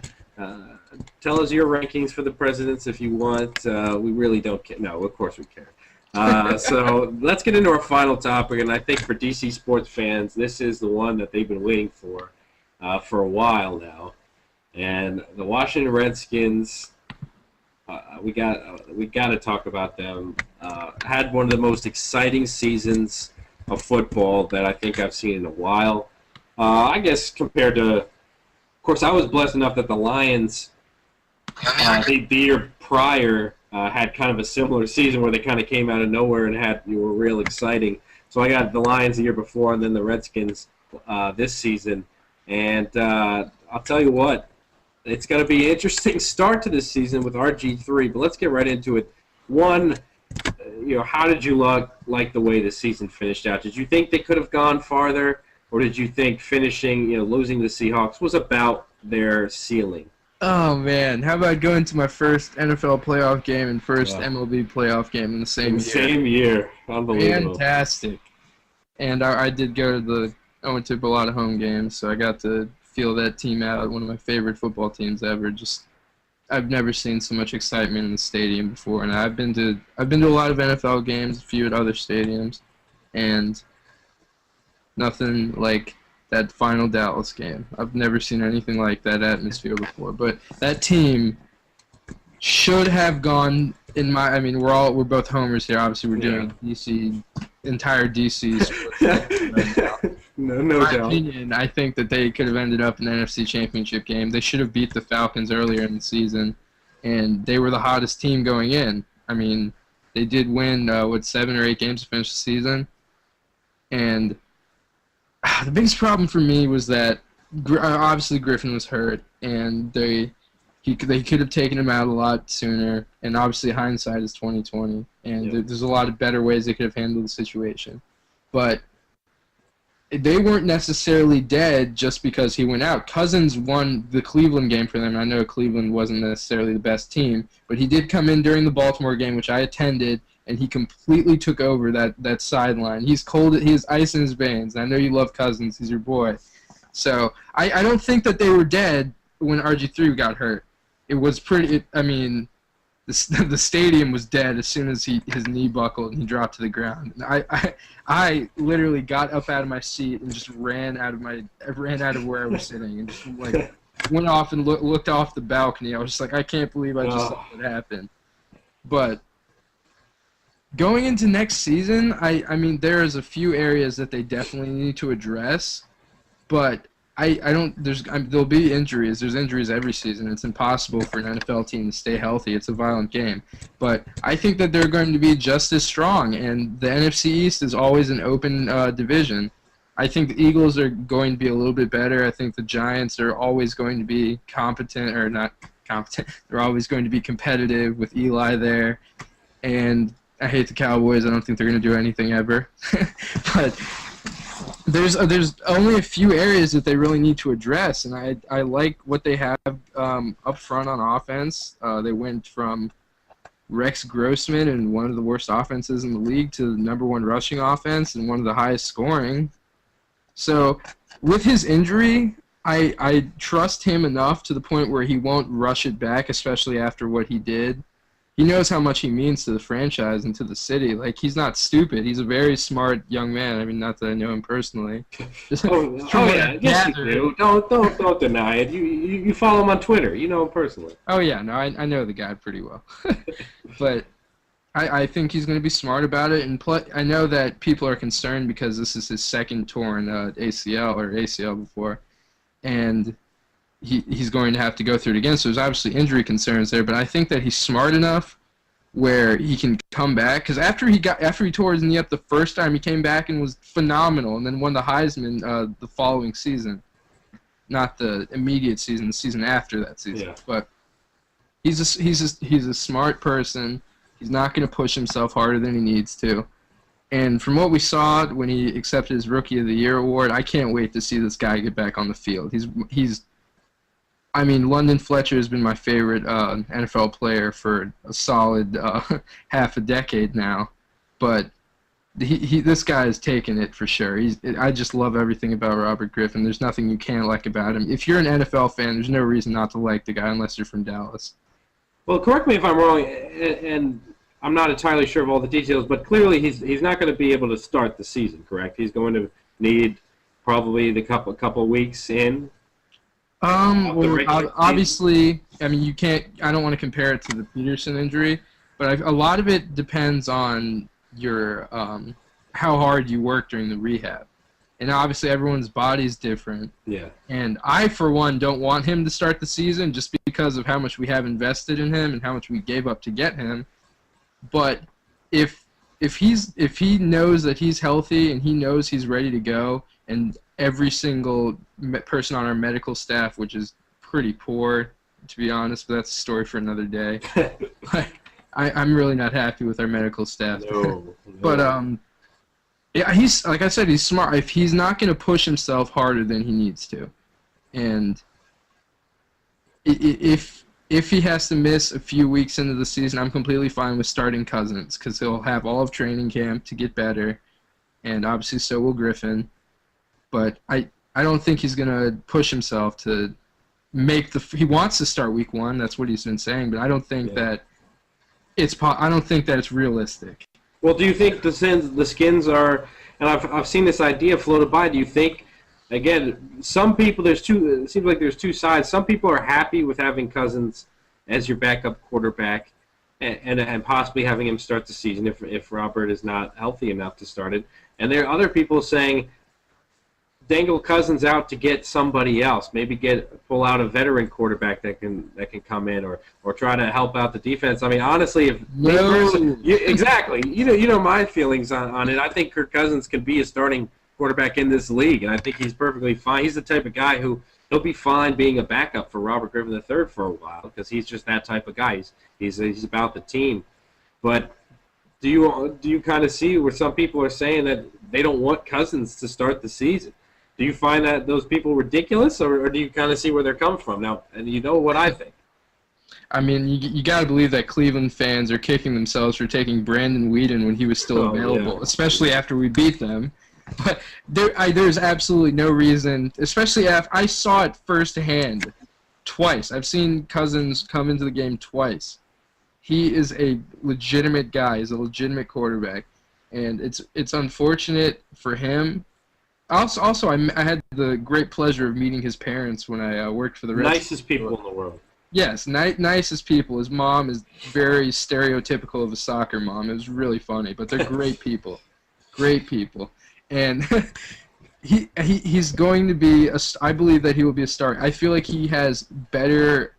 tell us your rankings for the presidents if you want. We really don't care. No, of course we care. So let's get into our final topic, and I think for DC sports fans, this is the one that they've been waiting for a while now. And the Washington Redskins, we got to talk about them. Had one of the most exciting seasons of football that I think I've seen in a while. I guess compared to, of course, I was blessed enough that the Lions, the year prior, had kind of a similar season where they kind of came out of nowhere and were real exciting. So I got the Lions the year before and then the Redskins this season. And I'll tell you what, it's going to be an interesting start to this season with RG3, but let's get right into it. One, how did you like the way the season finished out? Did you think they could have gone farther, or did you think finishing, losing the Seahawks was about their ceiling? Oh, man. How about going to my first NFL playoff game and first MLB playoff game in the same year? Same year. Unbelievable. Fantastic. And I did go to I went to a lot of home games, so I got to feel that team out, one of my favorite football teams ever. I've never seen so much excitement in the stadium before, and I've been to a lot of NFL games, a few at other stadiums, and nothing like that final Dallas game. I've never seen anything like that atmosphere before. But that team should have gone we're both homers here. Obviously, we're doing entire DC sports. No In my doubt. opinion, I think that they could have ended up in the NFC Championship game. They should have beat the Falcons earlier in the season, and they were the hottest team going in. I mean, They did win 7 or 8 games to finish the season, and the biggest problem for me was that obviously Griffin was hurt, and they could have taken him out a lot sooner. And obviously hindsight is 20/20, and there's a lot of better ways they could have handled the situation. But they weren't necessarily dead just because he went out. Cousins won the Cleveland game for them. I know Cleveland wasn't necessarily the best team, but he did come in during the Baltimore game, which I attended, and he completely took over that sideline. He's cold. He has ice in his veins. I know you love Cousins. He's your boy. So I don't think that they were dead when RG3 got hurt. It was pretty. The stadium was dead as soon as his knee buckled and he dropped to the ground. And I literally got up out of my seat and just ran out of where I was sitting and just like went off and looked off the balcony. I was just like, I can't believe I just saw what happened. But going into next season, I mean there's a few areas that they definitely need to address, but there'll be injuries. There's injuries every season. It's impossible for an NFL team to stay healthy. It's a violent game. But I think that they're going to be just as strong, and the NFC East is always an open division. I think the Eagles are going to be a little bit better. I think the Giants are always going to be competent, or not competent. They're always going to be competitive with Eli there. And I hate the Cowboys. I don't think they're going to do anything ever. But there's only a few areas that they really need to address, and I like what they have up front on offense. They went from Rex Grossman and one of the worst offenses in the league to the #1 rushing offense and one of the highest scoring. So with his injury, I trust him enough to the point where he won't rush it back, especially after what he did. He knows how much he means to the franchise and to the city. Like, he's not stupid. He's a very smart young man. I mean, not that I know him personally. Yes you do. Don't deny it. You follow him on Twitter. You know him personally. Oh yeah, no, I know the guy pretty well. But I think he's going to be smart about it. And I know that people are concerned because this is his second torn ACL before, and he's going to have to go through it again. So there's obviously injury concerns there, but I think that he's smart enough where he can come back. Because after he tore his knee up the first time, he came back and was phenomenal, and then won the Heisman the following season, not the immediate season, the season after that season. Yeah. But he's a smart person. He's not going to push himself harder than he needs to. And from what we saw when he accepted his Rookie of the Year award, I can't wait to see this guy get back on the field. I mean, London Fletcher has been my favorite NFL player for a solid half a decade now, but this guy has taken it for sure. I just love everything about Robert Griffin. There's nothing you can't like about him. If you're an NFL fan, there's no reason not to like the guy unless you're from Dallas. Well, correct me if I'm wrong, and I'm not entirely sure of all the details, but clearly he's not going to be able to start the season, correct? He's going to need probably the couple weeks in. Obviously, I mean, I don't want to compare it to the Peterson injury, but a lot of it depends on your how hard you work during the rehab. And obviously everyone's body's different. Yeah. And I, for one, don't want him to start the season just because of how much we have invested in him and how much we gave up to get him. But if he knows that he's healthy and he knows he's ready to go, and every single person on our medical staff, which is pretty poor, to be honest, but that's a story for another day. I'm really not happy with our medical staff. No. But yeah, he's, like I said, he's smart. If he's not going to push himself harder than he needs to, and if he has to miss a few weeks into the season, I'm completely fine with starting Cousins because he'll have all of training camp to get better, and obviously so will Griffin. But I don't think he's going to push himself to make he wants to start week 1. That's what he's been saying, but I don't think that it's realistic. Well, do you think the Skins are, and I've seen this idea floated by, do you think, again, some people, it seems like there's two sides. Some people are happy with having Cousins as your backup quarterback and possibly having him start the season if Robert is not healthy enough to start it. And there are other people saying, dangle Cousins out to get somebody else. Maybe pull out a veteran quarterback that can come in, or try to help out the defense. I mean, honestly, exactly. You know my feelings on it. I think Kirk Cousins can be a starting quarterback in this league, and I think he's perfectly fine. He's the type of guy who he'll be fine being a backup for Robert Griffin III for a while, because he's just that type of guy. He's about the team. But do you kind of see where some people are saying that they don't want Cousins to start the season? Do you find that those people ridiculous, or do you kind of see where they're coming from now? And you know what I think. I mean, you got to believe that Cleveland fans are kicking themselves for taking Brandon Weeden when he was still available, especially after we beat them. But there's absolutely no reason, especially after I saw it firsthand twice. I've seen Cousins come into the game twice. He is a legitimate guy. He's a legitimate quarterback, and it's unfortunate for him. Also, I had the great pleasure of meeting his parents when I worked for the Redskins. Nicest people in the world. Yes, nicest people. His mom is very stereotypical of a soccer mom. It was really funny, but they're great people. Great people. And he's going to be I believe that he will be a star. I feel like he has better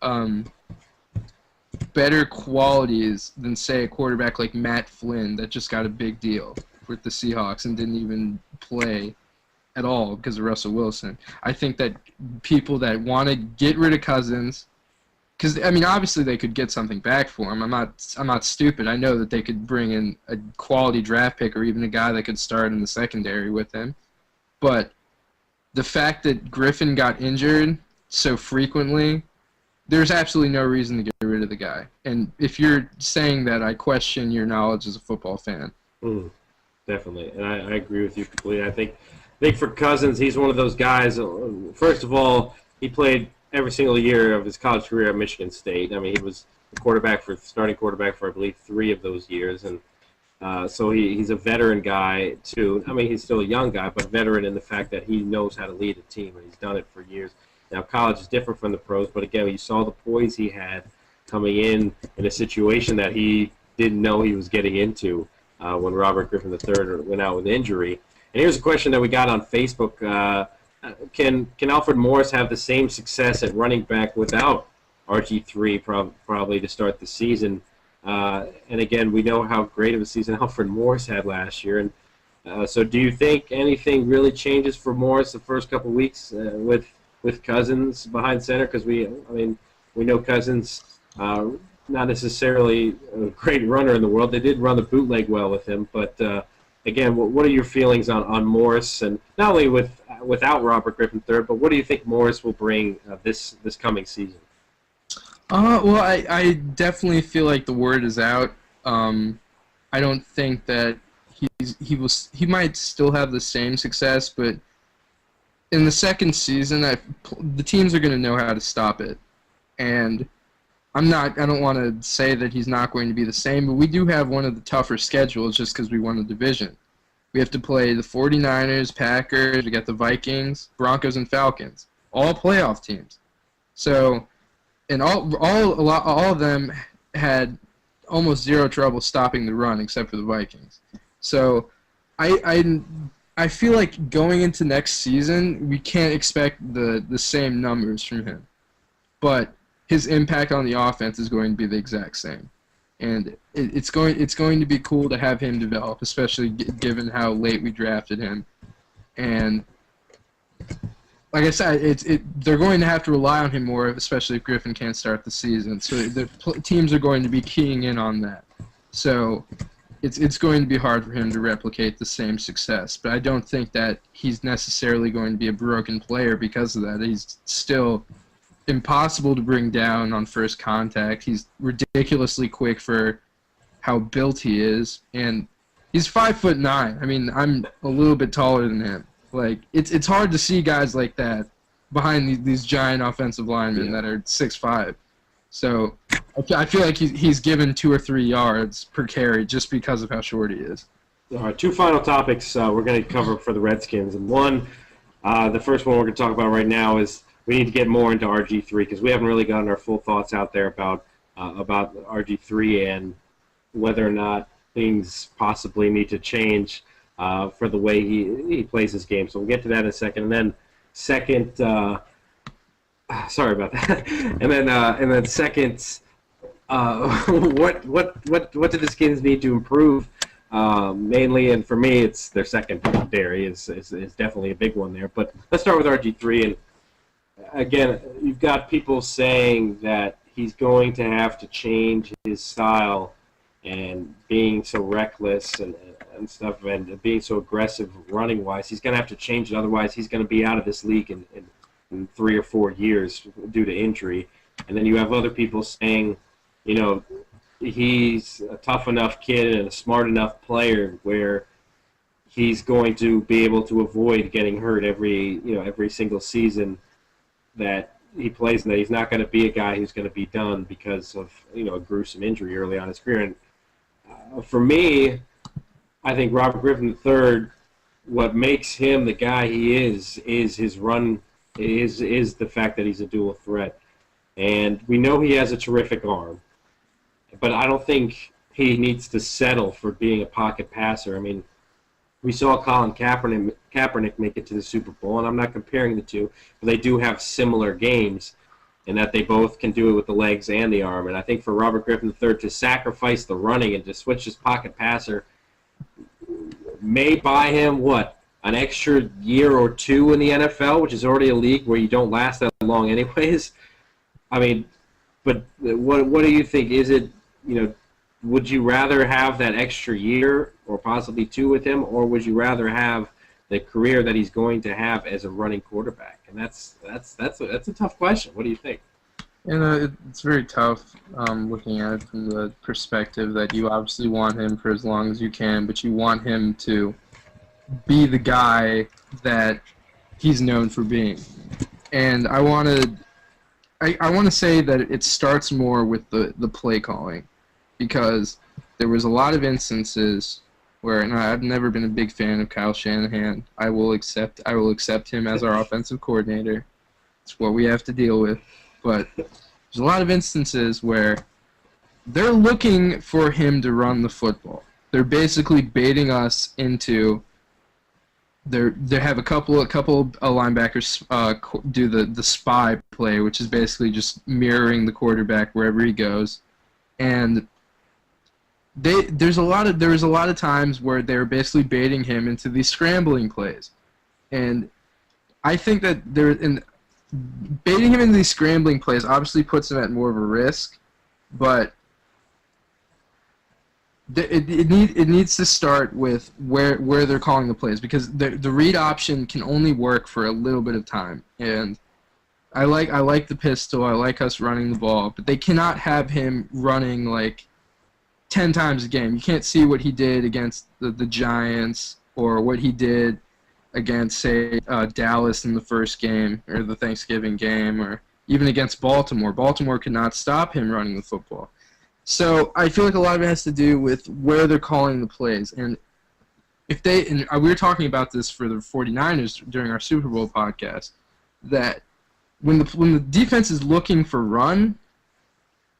qualities than, say, a quarterback like Matt Flynn that just got a big deal with the Seahawks and didn't even play at all because of Russell Wilson. I think that people that want to get rid of Cousins, because I mean, obviously they could get something back for him. I'm not stupid. I know that they could bring in a quality draft pick or even a guy that could start in the secondary with him. But the fact that Griffin got injured so frequently, there's absolutely no reason to get rid of the guy. And if you're saying that, I question your knowledge as a football fan. Definitely, and I agree with you completely. I think for Cousins, he's one of those guys. First of all, he played every single year of his college career at Michigan State. I mean, he was the starting quarterback for, I believe, 3 of those years, and so he's a veteran guy too. I mean, he's still a young guy, but veteran in the fact that he knows how to lead a team, and he's done it for years. Now, college is different from the pros, but again, you saw the poise he had coming in a situation that he didn't know he was getting into when Robert Griffin III went out with injury. And here's a question that we got on Facebook. Can Alfred Morris have the same success at running back without RG3 probably to start the season? And again, we know how great of a season Alfred Morris had last year. And so do you think anything really changes for Morris the first couple weeks with Cousins behind center? Because we know Cousins, not necessarily a great runner in the world. They did run the bootleg well with him, but again, what are your feelings on Morris, and not only without Robert Griffin III, but what do you think Morris will bring this coming season? Well, I definitely feel like the word is out. I don't think that he might still have the same success, but in the second season, the teams are going to know how to stop it, and I don't want to say that he's not going to be the same, but we do have one of the tougher schedules just because we won the division. We have to play the 49ers, Packers, we got the Vikings, Broncos, and Falcons, all playoff teams. So, and all of them had almost zero trouble stopping the run except for the Vikings. So, I feel like going into next season, we can't expect the same numbers from him, but his impact on the offense is going to be the exact same, and it's going to be cool to have him develop, especially given how late we drafted him. And like I said, they're going to have to rely on him more, especially if Griffin can't start the season. So the teams are going to be keying in on that. So it's going to be hard for him to replicate the same success. But I don't think that he's necessarily going to be a broken player because of that. He's still impossible to bring down on first contact. He's ridiculously quick for how built he is, and he's 5'9". I mean, I'm a little bit taller than him. Like, it's hard to see guys like that behind these giant offensive linemen that are 6'5". So I feel like he's given 2 or 3 yards per carry just because of how short he is. All right, 2 final topics we're going to cover for the Redskins, and one, the first one we're going to talk about right now is we need to get more into RG3 because we haven't really gotten our full thoughts out there about RG3 and whether or not things possibly need to change for the way he plays his game. So we'll get to that in a second. And then second, sorry about that. And then second, what do the Skins need to improve? Mainly, and for me, it's their secondary is definitely a big one there. But let's start with RG3. And again, you've got people saying that he's going to have to change his style and being so reckless and stuff and being so aggressive running-wise. He's going to have to change it. Otherwise, he's going to be out of this league in 3 or 4 years due to injury. And then you have other people saying, he's a tough enough kid and a smart enough player where he's going to be able to avoid getting hurt every single season that he plays, and that he's not going to be a guy who's going to be done because of a gruesome injury early on in his career. And for me, I think Robert Griffin III, what makes him the guy he is his run, is the fact that he's a dual threat. And we know he has a terrific arm, but I don't think he needs to settle for being a pocket passer. I mean, we saw Colin Kaepernick make it to the Super Bowl, and I'm not comparing the two, but they do have similar games in that they both can do it with the legs and the arm. And I think for Robert Griffin III to sacrifice the running and to switch his pocket passer may buy him, an extra year or two in the NFL, which is already a league where you don't last that long anyways. I mean, but what do you think? Is it, would you rather have that extra year or possibly 2 with him, or would you rather have the career that he's going to have as a running quarterback? And that's a tough question. What do you think? It's very tough looking at it from the perspective that you obviously want him for as long as you can, but you want him to be the guy that he's known for being. And I want to say that it starts more with the play calling, because there was a lot of instances where, and I've never been a big fan of Kyle Shanahan. I will accept him as our offensive coordinator. It's what we have to deal with. But there's a lot of instances where they're looking for him to run the football. They're basically baiting us into. They have a couple of linebackers do the spy play, which is basically just mirroring the quarterback wherever he goes, and there was a lot of times where they were basically baiting him into these scrambling plays, and I think that baiting him into these scrambling plays obviously puts him at more of a risk, but it needs to start with where they're calling the plays, because the read option can only work for a little bit of time. And I like the pistol. I like us running the ball, but they cannot have him running like 10 times a game. You can't see what he did against the Giants or what he did against, say, Dallas in the first game or the Thanksgiving game, or even against Baltimore. Baltimore could not stop him running the football. So I feel like a lot of it has to do with where they're calling the plays. And we were talking about this for the 49ers during our Super Bowl podcast, that when the defense is looking for run,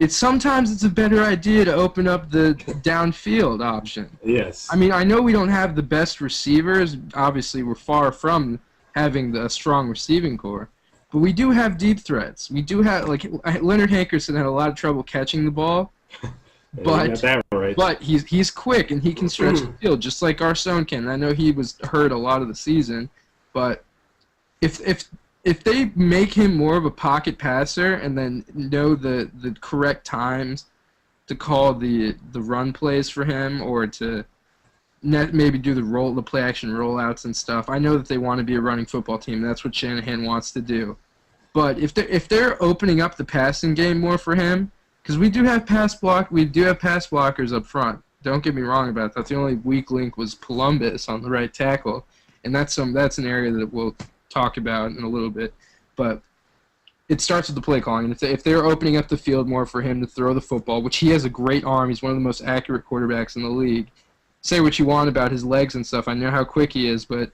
sometimes it's a better idea to open up the downfield option. Yes. I mean, I know we don't have the best receivers. Obviously, we're far from having the strong receiving core. But we do have deep threats. We do have, like, Leonard Hankerson had a lot of trouble catching the ball. But he's quick and he can stretch the field just like Arcone can. I know he was hurt a lot of the season, but if they make him more of a pocket passer and then know the correct times to call the run plays for him, or to maybe do the play action rollouts and stuff. I know that they want to be a running football team. That's what Shanahan wants to do. But if they're opening up the passing game more for him, because we do have pass blockers up front. Don't get me wrong about that. The only weak link was Columbus on the right tackle, and that's an area that we'll talk about in a little bit. But it starts with the play calling. And if they're opening up the field more for him to throw the football, which he has a great arm, he's one of the most accurate quarterbacks in the league. Say what you want about his legs and stuff. I know how quick he is, but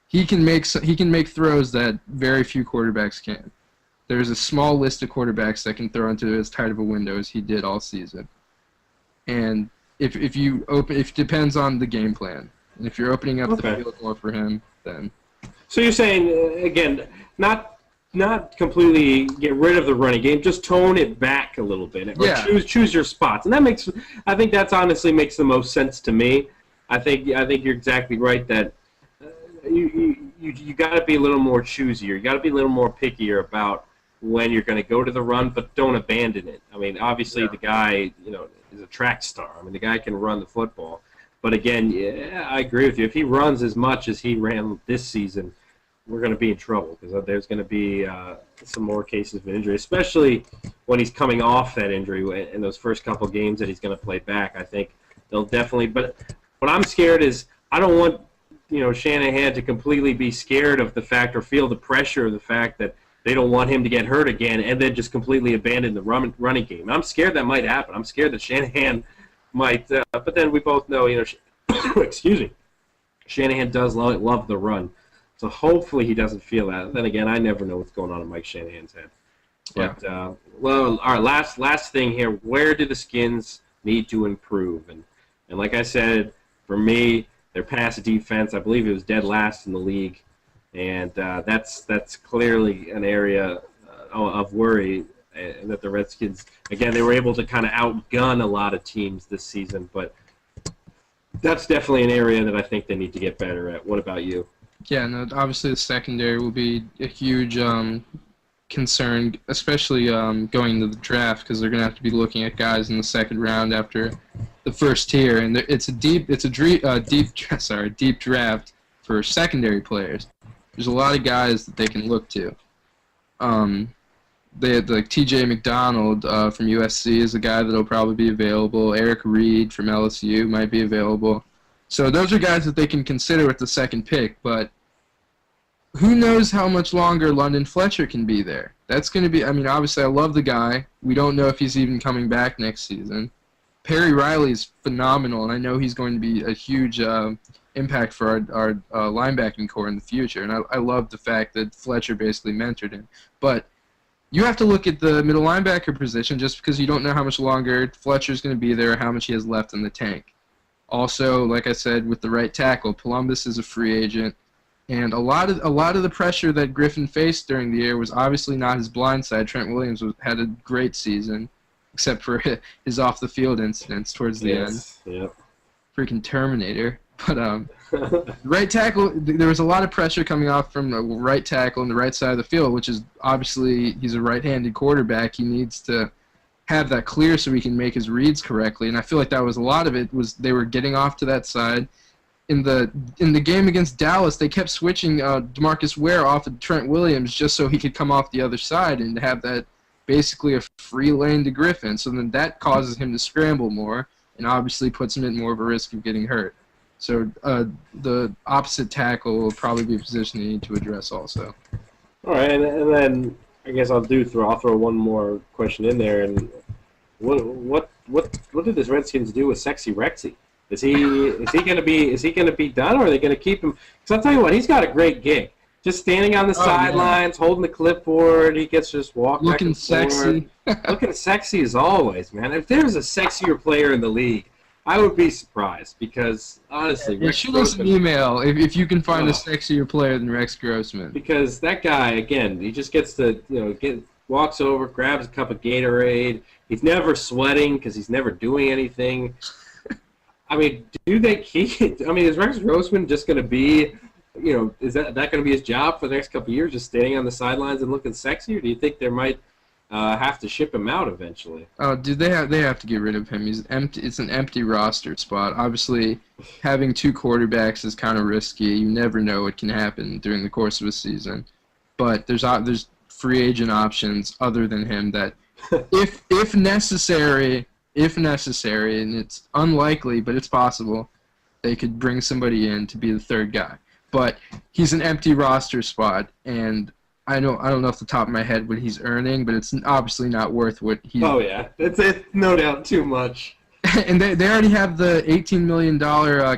he can make throws that very few quarterbacks can. There's a small list of quarterbacks that can throw into as tight of a window as he did all season. And if it depends on the game plan. And if you're opening up the Okay. field more for him, then So you're saying, again, not completely get rid of the running game, just tone it back a little bit, or Yeah. choose your spots, and I think that's honestly makes the most sense to me. I think you're exactly right that you got to be a little more choosier. You got to be a little more pickier about when you're going to go to the run, but don't abandon it. I mean, obviously the guy, is a track star. I mean, the guy can run the football. But again, yeah, I agree with you. If he runs as much as he ran this season, we're going to be in trouble because there's going to be some more cases of injury, especially when he's coming off that injury in those first couple games that he's going to play back. I think they'll definitely. But what I'm scared is I don't want Shanahan to completely be scared of the fact or feel the pressure of the fact that they don't want him to get hurt again and then just completely abandon the running game. I'm scared that might happen. I'm scared that Shanahan might. But then we both know, excuse me, Shanahan does love the run. So hopefully he doesn't feel that. Then again, I never know what's going on in Mike Shanahan's head. But, well, all right, last thing here. Where do the Skins need to improve? And like I said, for me, their pass defense, I believe it was dead last in the league. And that's clearly an area of worry that the Redskins, again, they were able to kind of outgun a lot of teams this season. But that's definitely an area that I think they need to get better at. What about you? yeah, no, obviously the secondary will be a huge concern, especially going into the draft, because they're going to have to be looking at guys in the second round after the first tier, and it's a deep draft for secondary players. There's a lot of guys that they can look to. They had like T.J. McDonald from USC is a guy that'll probably be available. Eric Reed from LSU might be available. So those are guys that they can consider with the second pick, but who knows how much longer London Fletcher can be there. That's going to be, obviously I love the guy. We don't know if he's even coming back next season. Perry Riley's phenomenal, and I know he's going to be a huge impact for our linebacking core in the future, and I love the fact that Fletcher basically mentored him. But you have to look at the middle linebacker position just because you don't know how much longer Fletcher's going to be there or how much he has left in the tank. Also, like I said, with the right tackle, Columbus is a free agent, and a lot of the pressure that Griffin faced during the year was obviously not his blind side. Trent Williams had a great season, except for his off-the-field incidents towards the end. Yep. Freaking Terminator. But right tackle, there was a lot of pressure coming off from the right tackle on the right side of the field, which is obviously he's a right-handed quarterback. He needs to have that clear so he can make his reads correctly. And I feel like that was a lot of it was they were getting off to that side. In the game against Dallas, they kept switching DeMarcus Ware off of Trent Williams just so he could come off the other side and have that basically a free lane to Griffin. So then that causes him to scramble more and obviously puts him at more of a risk of getting hurt. So the opposite tackle will probably be a position they need to address also. All right, and then I guess I'll throw one more question in there. And what did this Redskins do with Sexy Rexy? Is he gonna be done, or are they gonna keep him? Because I'll tell you what, he's got a great gig. Just standing on the sidelines, holding the clipboard, he gets to just walk looking back and sexy, looking sexy as always, man. If there's a sexier player in the league, I would be surprised because honestly, yeah, Rex shoot us an Grossman, email if you can find a sexier player than Rex Grossman. because that guy again, he just gets to walks over, grabs a cup of Gatorade. He's never sweating because he's never doing anything. I mean, do they keep? Is Rex Grossman just going to be, is that going to be his job for the next couple of years, just standing on the sidelines and looking sexy, or do you think there might have to ship him out eventually? Oh, dude, they have to get rid of him. He's empty. It's an empty roster spot. Obviously, having two quarterbacks is kind of risky. You never know what can happen during the course of a season. But there's free agent options other than him that, if necessary, and it's unlikely, but it's possible, they could bring somebody in to be the third guy. But he's an empty roster spot, and I don't know off the top of my head what he's earning, but it's obviously not worth what he's... Oh, yeah. It's no doubt too much. And they already have the $18 million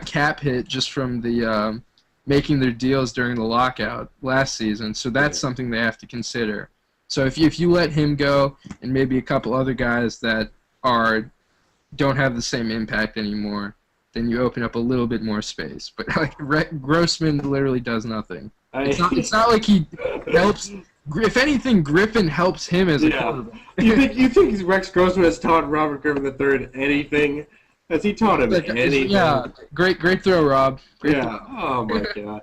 cap hit just from the making their deals during the lockout last season, so that's something they have to consider. So if you let him go and maybe a couple other guys that don't have the same impact anymore, then you open up a little bit more space. But like Grossman literally does nothing. It's not like he helps. If anything, Griffin helps him as a quarterback. You think Rex Grossman has taught Robert Griffin III anything? Has he taught him anything? Yeah, great throw, Rob. Great yeah. throw. Oh my God.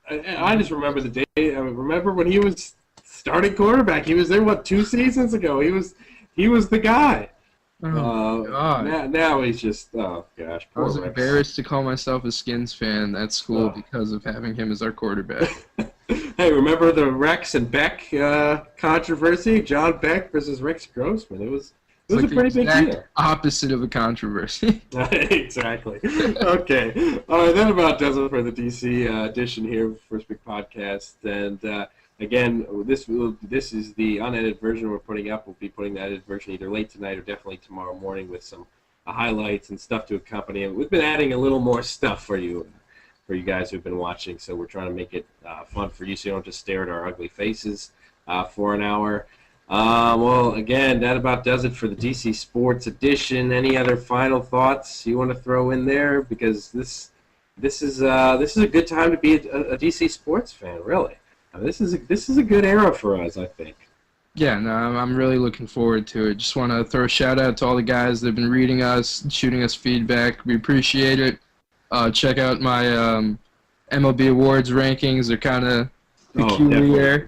I just remember the day. I remember when he was starting quarterback. He was there 2 seasons ago. He was the guy. Oh God. Now he's just gosh. I was Rex. embarrassed to call myself a Skins fan at school because of having him as our quarterback. Hey, remember the Rex and Beck controversy? John Beck versus Rex Grossman. It was a pretty big deal. Opposite of a controversy. Exactly. Okay. All right, that about does it for the DC edition here of First Pick Podcast. And again, this is the unedited version we're putting up. We'll be putting the edited version either late tonight or definitely tomorrow morning with some highlights and stuff to accompany it. We've been adding a little more stuff for you guys who've been watching, so we're trying to make it fun for you so you don't just stare at our ugly faces for an hour. Well, again, that about does it for the DC Sports Edition. Any other final thoughts you want to throw in there? Because this is a good time to be a DC Sports fan, really. This is a good era for us, I think. Yeah, no, I'm really looking forward to it. Just want to throw a shout out to all the guys that have been reading us, shooting us feedback. We appreciate it. Check out my MLB awards rankings. They're kind of peculiar.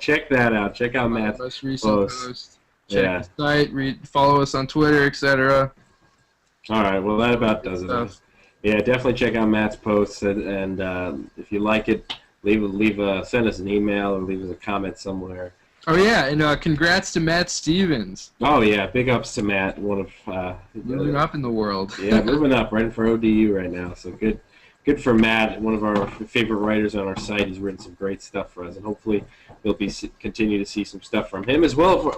Check that out. Check out Matt's most recent post. Check the site. Follow us on Twitter, etc. All right. Well, that about does it. Yeah, definitely check out Matt's posts, and if you like it, send us an email or leave us a comment somewhere. Oh yeah, and congrats to Matt Stevens. Oh yeah, big ups to Matt, one of moving up in the world. Yeah, moving up, right for ODU right now. So good for Matt, one of our favorite writers on our site. He's written some great stuff for us, and hopefully we'll continue to see some stuff from him as well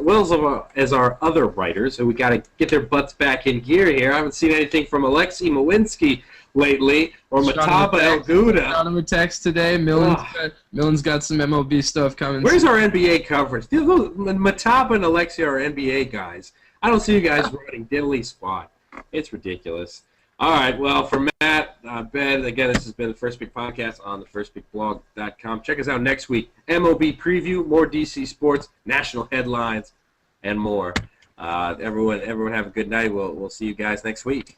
as our other writers. So we got to get their butts back in gear here. I haven't seen anything from Alexei Mowinski layly, or Mataba El Gouda. Got him a text today. Millen's got some MLB stuff coming. Where's our NBA coverage? Mataba and Alexei are NBA guys. I don't see you guys writing diddly squat. It's ridiculous. All right, well, for Matt, Ben, again, this has been the First Pick Podcast on the firstpickblog.com. Check us out next week. MLB preview, more DC sports, national headlines, and more. Everyone have a good night. We'll see you guys next week.